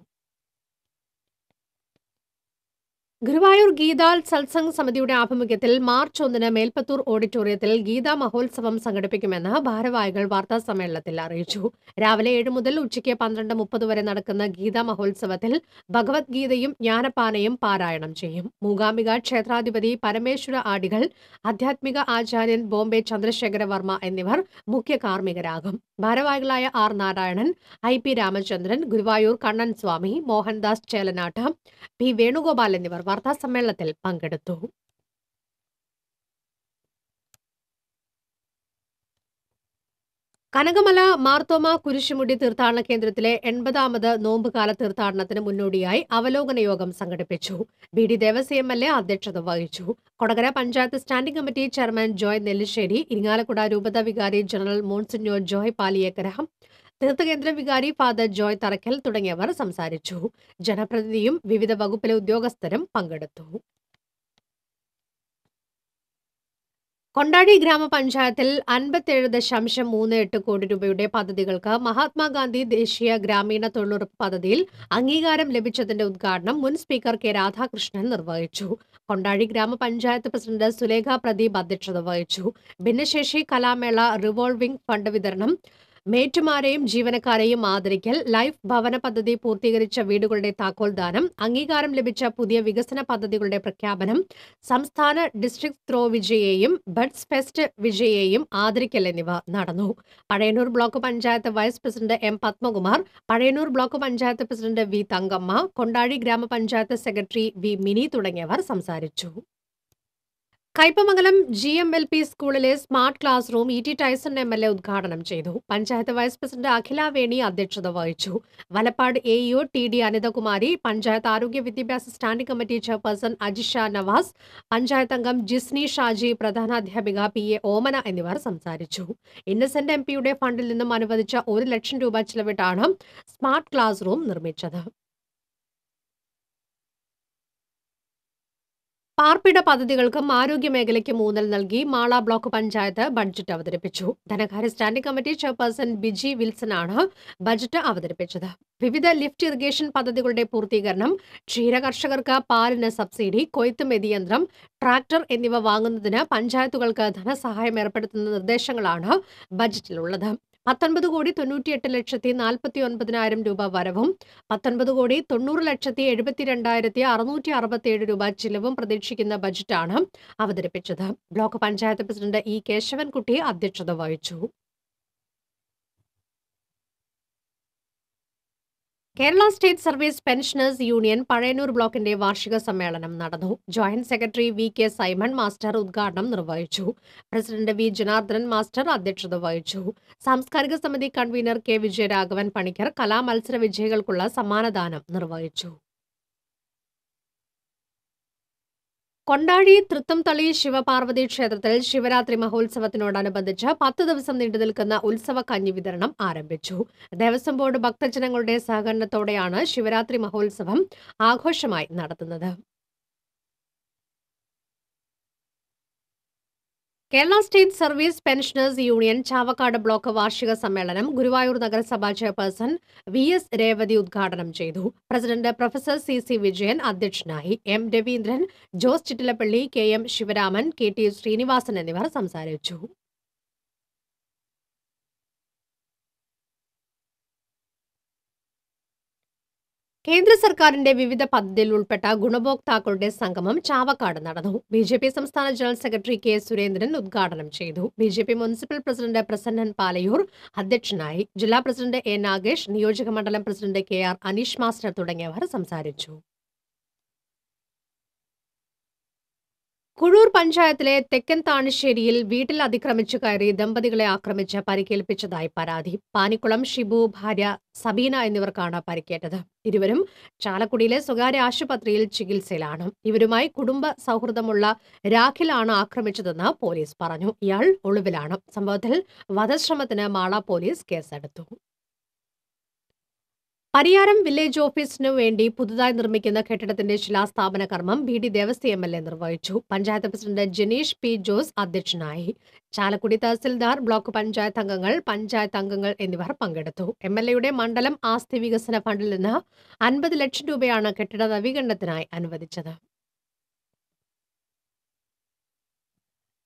ഗുരുവായൂർ ഗീതാൽ സത്സംഗ് സമിതിയുടെ ആഭിമുഖ്യത്തിൽ മാർച്ച് 1 മേൽപ്പത്തൂർ ഓഡിറ്റോറിയത്തിൽ ഗീതാ മഹോത്സവം സംഘടിപ്പിക്കുമെന്ന് ഭാരവാഹികൾ വാർത്താസമ്മേളനത്തിൽ അറിയിച്ചു. രാവിലെ 7 മുതൽ ഉച്ചയ്ക്ക് 12:30 വരെ നടക്കുന്ന ഗീതാ മഹോത്സവത്തിൽ ഭഗവത്ഗീതയും ജ്ഞാനപ്പാനയും പാരായണം ചെയ്യും. മൂകാംബിക ക്ഷേത്രാധിപതി പരമേശ്വര ആഡികൾ, ആധ്യാത്മിക ആചാര്യൻ ബോംബെ ചന്ദ്രശേഖര വർമ്മ എന്നിവർ മുഖ്യ കാർമ്മികരാകും. ഭാരവാഹികളായ R നാരായണൻ, IP രാമചന്ദ്രൻ, ഗുരുവായൂർ കണ്ണൻ സ്വാമി, മോഹൻദാസ് ചേലനാട്ട്, P വേണുഗോപാൽ എന്നിവർ വാർത്താസമ്മേളനത്തിൽ പങ്കെടുത്തു. കനകമല മാർത്തോമ കുരിശുമുടി തീർത്ഥാടന കേന്ദ്രത്തിലെ 80ാമത് നോമ്പുകാല തീർത്ഥാടനത്തിന് മുന്നോടിയായി അവലോകന യോഗം സംഘടിപ്പിച്ചു. BD ദേവസ്യ MLA അധ്യക്ഷത വഹിച്ചു. Kodakara panchayat standing committee chairman Joy Nellissery, Irinjalakuda രൂപത വികാരി ജനറൽ മോൺസിഞ്ഞോർ ജോയ് പാലിയേക്കര, തീർത്ഥകേന്ദ്ര വികാരി ഫാദർ ജോയ് തറക്കൽ തുടങ്ങിയവർ സംസാരിച്ചു. ജനപ്രതിനിധിയും വിവിധ വകുപ്പിലെ ഉദ്യോഗസ്ഥരും പങ്കെടുത്തു. കൊണ്ടാടി ഗ്രാമപഞ്ചായത്തിൽ 57.38 കോടി രൂപയുടെ പദ്ധതികൾക്ക് മഹാത്മാഗാന്ധി ദേശീയ ഗ്രാമീണ തൊഴിലുറപ്പ് പദ്ധതിയിൽ അംഗീകാരം ലഭിച്ചതിന്റെ ഉദ്ഘാടനം മുൻ സ്പീക്കർ K രാധാകൃഷ്ണൻ നിർവഹിച്ചു. കൊണ്ടാടി ഗ്രാമപഞ്ചായത്ത് പ്രസിഡന്റ് സുലേഖ പ്രദീപ് അധ്യക്ഷത വഹിച്ചു. ഭിന്നശേഷി കലാമേള, റിവോൾവിംഗ് ഫണ്ട് വിതരണം, മേറ്റുമാരെയും ജീവനക്കാരെയും ആദരിക്കൽ, ലൈഫ് ഭവന പദ്ധതി പൂർത്തീകരിച്ച വീടുകളുടെ താക്കോൽദാനം, അംഗീകാരം ലഭിച്ച പുതിയ വികസന പദ്ധതികളുടെ പ്രഖ്യാപനം, സംസ്ഥാന ഡിസ്ട്രിക്ട് ത്രോ വിജയെയും ബഡ്സ് ഫെസ്റ്റ് വിജയെയും ആദരിക്കൽ എന്നിവ നടന്നു. Pazhayannur block panchayat vice president M Padmakumar, Pazhayannur block panchayat president V Thankamma, Kondazhy ഗ്രാമപഞ്ചായത്ത് സെക്രട്ടറി V മിനി തുടങ്ങിയവർ സംസാരിച്ചു. കയ്പമംഗലം GMLP സ്കൂളിലെ smart class room ET Tyson MLA ഉദ്ഘാടനം ചെയ്തു. പഞ്ചായത്ത് വൈസ് പ്രസിഡന്റ് അഖില വേണി അധ്യക്ഷത വഹിച്ചു. വലപ്പാട് AEO TD അനിതകുമാരി, പഞ്ചായത്ത് ആരോഗ്യ വിദ്യാഭ്യാസ standing committee chairperson Ajisha Navas, panchayat അംഗം ജിസ്നി ഷാജി, പ്രധാനാധ്യാപിക PA ഓമന എന്നിവർ സംസാരിച്ചു. ഇന്നസെന്റ് MPയുടെ ഫണ്ടിൽ നിന്നും അനുവദിച്ച 1 ലക്ഷം രൂപ ചിലവിട്ടാണ് സ്മാർട്ട് ക്ലാസ് റൂം നിർമ്മിച്ചത്. പാർപ്പിട പദ്ധതികൾക്കും ആരോഗ്യമേഖലയ്ക്കും ഊന്നൽ നൽകി മാള ബ്ലോക്ക് പഞ്ചായത്ത് ബഡ്ജറ്റ് അവതരിപ്പിച്ചു. ധനകാര്യ സ്റ്റാൻഡിംഗ് കമ്മിറ്റി ചെയർപേഴ്സൺ ബിജി വിൽസനാണ് ബജറ്റ് അവതരിപ്പിച്ചത്. വിവിധ ലിഫ്റ്റ് ഇറിഗേഷൻ പദ്ധതികളുടെ പൂർത്തീകരണം, ക്ഷീരകർഷകർക്ക് പാലിന് സബ്സിഡി, കൊയ്ത്ത് മെതിയന്ത്രം, ട്രാക്ടർ എന്നിവ വാങ്ങുന്നതിന് പഞ്ചായത്തുകൾക്ക് ധനസഹായം ഏർപ്പെടുത്തുന്ന നിർദ്ദേശങ്ങളാണ് ബജറ്റിലുള്ളത്. 19,98,49,000 രൂപ വരവും 19,90,72,667 രൂപ ചിലവും പ്രതീക്ഷിക്കുന്ന ബജറ്റാണ് അവതരിപ്പിച്ചത്. Block panchayat president E Keshavankutty അധ്യക്ഷത വഹിച്ചു. Kerala state service pensioners union Pazhayannur ബ്ലോക്കിന്റെ വാർഷിക സമ്മേളനം നടന്നു. Joint secretary VK Simon master ഉദ്ഘാടനം നിർവഹിച്ചു. പ്രസിഡന്റ് V ജനാർദ്ദനൻ മാസ്റ്റർ അധ്യക്ഷത വഹിച്ചു. സാംസ്കാരിക സമിതി കൺവീനർ K വിജയരാഘവൻ പണിക്കർ കലാമത്സര വിജയികൾക്കുള്ള സമ്മാനദാനം നിർവഹിച്ചു. കൊണ്ടാടി തൃത്തംതളി ശിവപാർവതി ക്ഷേത്രത്തിൽ ശിവരാത്രി മഹോത്സവത്തിനോടനുബന്ധിച്ച് 10 ദിവസം നീണ്ടുനിൽക്കുന്ന ഉത്സവ കഞ്ഞി വിതരണം ആരംഭിച്ചു. ദേവസ്വം ബോർഡ് ഭക്തജനങ്ങളുടെ സഹകരണത്തോടെയാണ് ശിവരാത്രി മഹോത്സവം ആഘോഷമായി നടത്തുന്നത്. Kerala state service pensioners union Chavakkad block വാർഷിക സമ്മേളനം ഗുരുവായൂർ നഗരസഭാ ചെയർപേഴ്സൺ VS രേവതി ഉദ്ഘാടനം ചെയ്തു. പ്രസിഡന്റ് പ്രൊഫസർ CC വിജയൻ അധ്യക്ഷനായി. M Raveendran, Jose Chittilappilly, KM Sivaraman, KT Sreenivasan എന്നിവർ സംസാരിച്ചു. കേന്ദ്ര സർക്കാരിന്റെ വിവിധ പദ്ധതിയിൽ ഉൾപ്പെട്ട ഗുണഭോക്താക്കളുടെ സംഗമം ചാവക്കാട് നടന്നു. BJP സംസ്ഥാന ജനറൽ സെക്രട്ടറി K സുരേന്ദ്രൻ ഉദ്ഘാടനം ചെയ്തു. BJP municipal president Prasannan Palayur അധ്യക്ഷനായി. ജില്ലാ പ്രസിഡന്റ് A നാഗേഷ്, നിയോജക മണ്ഡലം പ്രസിഡന്റ് KR അനീഷ് മാസ്റ്റർ തുടങ്ങിയവർ സംസാരിച്ചു. കുഴൂർ പഞ്ചായത്തിലെ തെക്കൻ താണിശ്ശേരിയിൽ വീട്ടിൽ അതിക്രമിച്ചു കയറി ദമ്പതികളെ ആക്രമിച്ച് പരിക്കേൽപ്പിച്ചതായി പരാതി. പാനിക്കുളം ഷിബു, ഭാര്യ സബീന എന്നിവർക്കാണ് പരിക്കേറ്റത്. ഇരുവരും ചാലക്കുടിയിലെ സ്വകാര്യ ആശുപത്രിയിൽ ചികിത്സയിലാണ്. ഇവരുമായി കുടുംബ സൗഹൃദമുള്ള രാഖിലാണ് ആക്രമിച്ചതെന്ന് പോലീസ് പറഞ്ഞു. ഇയാൾ ഒളിവിലാണ്. സംഭവത്തിൽ വധശ്രമത്തിന് മാള പോലീസ് കേസെടുത്തു. പരിയാരം വില്ലേജ് ഓഫീസിനു വേണ്ടി പുതുതായി നിർമ്മിക്കുന്ന കെട്ടിടത്തിന്റെ ശിലാസ്ഥാപന കർമ്മം BD ദേവസ്വം MLA നിർവഹിച്ചു. Panchayat president Janeesh P. ജോസ് അധ്യക്ഷനായി. ചാലക്കുടി തഹസിൽദാർ, ബ്ലോക്ക് പഞ്ചായത്ത് അംഗങ്ങൾ എന്നിവർ പങ്കെടുത്തു. MLAയുടെ മണ്ഡലം ആസ്തി വികസന ഫണ്ടിൽ നിന്ന് 50 ലക്ഷം രൂപയാണ് കെട്ടിട നവീകരണത്തിനായി അനുവദിച്ചത്.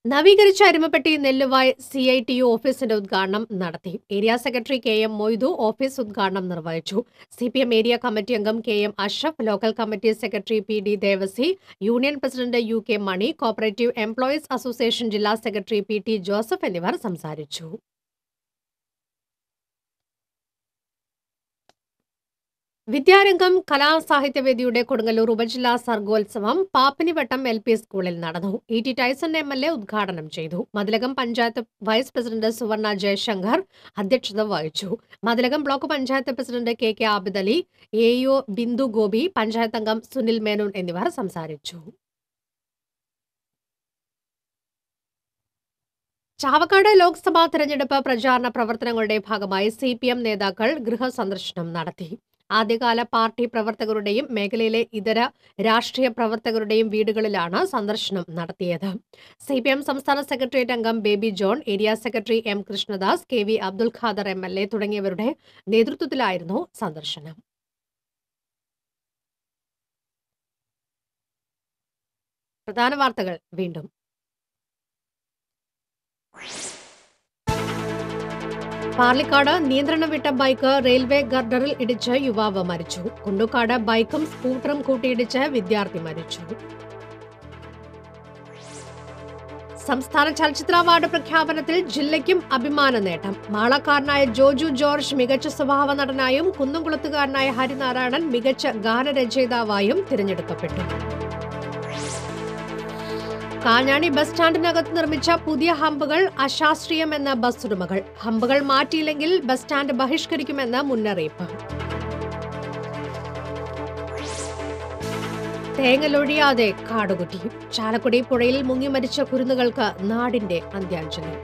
നവീകരിച്ച അരിമപ്പെട്ടി നെല്ലുവായ് CITU ഓഫീസിന്റെ ഉദ്ഘാടനം നടത്തി. Area secretary KM Moidu office ഉദ്ഘാടനം നിർവഹിച്ചു. CPM ഏരിയ കമ്മിറ്റി അംഗം KM Ashraf, local committee secretary PD Devassy, union president UK Mani, cooperative employees association ജില്ലാ സെക്രട്ടറി PT ജോസഫ് എന്നിവർ സംസാരിച്ചു. വിദ്യാരംഗം കലാസാഹിത്യവേദിയുടെ കൊടുങ്ങല്ലൂർ ഉപജില്ലാ സർഗോത്സവം പാപ്പിനിവട്ടം LP സ്കൂളിൽ നടന്നു. ET ടൈസൺ MLA ഉദ്ഘാടനം ചെയ്തു. മതിലകം പഞ്ചായത്ത് വൈസ് പ്രസിഡന്റ് സുവർണ ജയശങ്കർ അധ്യക്ഷത വഹിച്ചു. Mathilakam block panchayat president KK Abid Ali, AEO Bindu Gopi, panchayat അംഗം സുനിൽ മേനോൻ എന്നിവർ സംസാരിച്ചു. ചാവക്കാട് ലോക്സഭാ തെരഞ്ഞെടുപ്പ് പ്രചാരണ പ്രവർത്തനങ്ങളുടെ ഭാഗമായി CPM നേതാക്കൾ ഗൃഹസന്ദർശനം നടത്തി. ആദ്യകാല പാർട്ടി പ്രവർത്തകരുടെയും മേഖലയിലെ ഇതര രാഷ്ട്രീയ പ്രവർത്തകരുടെയും വീടുകളിലാണ് സന്ദർശനം നടത്തിയത്. CPM സംസ്ഥാന സെക്രട്ടേറിയറ്റ് അംഗം baby John, area secretary M. Krishnadas, KV Abdul Khader MLA തുടങ്ങിയവരുടെ നേതൃത്വത്തിലായിരുന്നു സന്ദർശനം. പ്രധാന വാർത്തകൾ വീണ്ടും. പാർലിക്കാട് നിയന്ത്രണം വിട്ട ബൈക്ക് റെയിൽവേ ഗർഡറിൽ ഇടിച്ച് യുവാവ് മരിച്ചു. കുണ്ടുക്കാട് ബൈക്കും സ്കൂട്ടറും കൂട്ടിയിടിച്ച് വിദ്യാർത്ഥി മരിച്ചു. സംസ്ഥാന ചലച്ചിത്ര അവാർഡ് പ്രഖ്യാപനത്തിൽ ജില്ലയ്ക്കും അഭിമാന നേട്ടം. മാളക്കാരനായ ജോജു ജോർജ് മികച്ച സ്വഭാവ നടനായും കുന്നംകുളത്തുകാരനായ ഹരിനാരായണൻ മികച്ച ഗാനരചയിതാവായും തിരഞ്ഞെടുക്കപ്പെട്ടു. കാഞ്ഞാണി ബസ് സ്റ്റാൻഡിനകത്ത് നിർമ്മിച്ച പുതിയ ഹമ്പുകൾ അശാസ്ത്രീയമെന്ന ബസ് ഉടമകൾ. ഹമ്പുകൾ മാറ്റിയില്ലെങ്കിൽ ബസ് സ്റ്റാൻഡ് ബഹിഷ്കരിക്കുമെന്ന് മുന്നറിയിപ്പ്. തേങ്ങലൊഴിയാതെ കാടുകുട്ടി. ചാലക്കുടി പുഴയിൽ മുങ്ങി മരിച്ച കുരുന്നുകൾക്ക് നാടിന്റെ അന്ത്യാഞ്ജലി.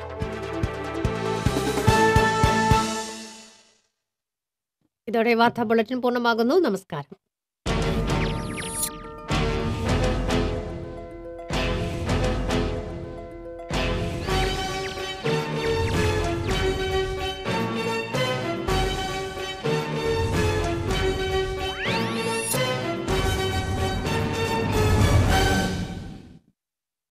ഇതോടെ വാർത്താ ബുള്ളറ്റിൻ പൂർണ്ണമാകുന്നു. നമസ്കാരം.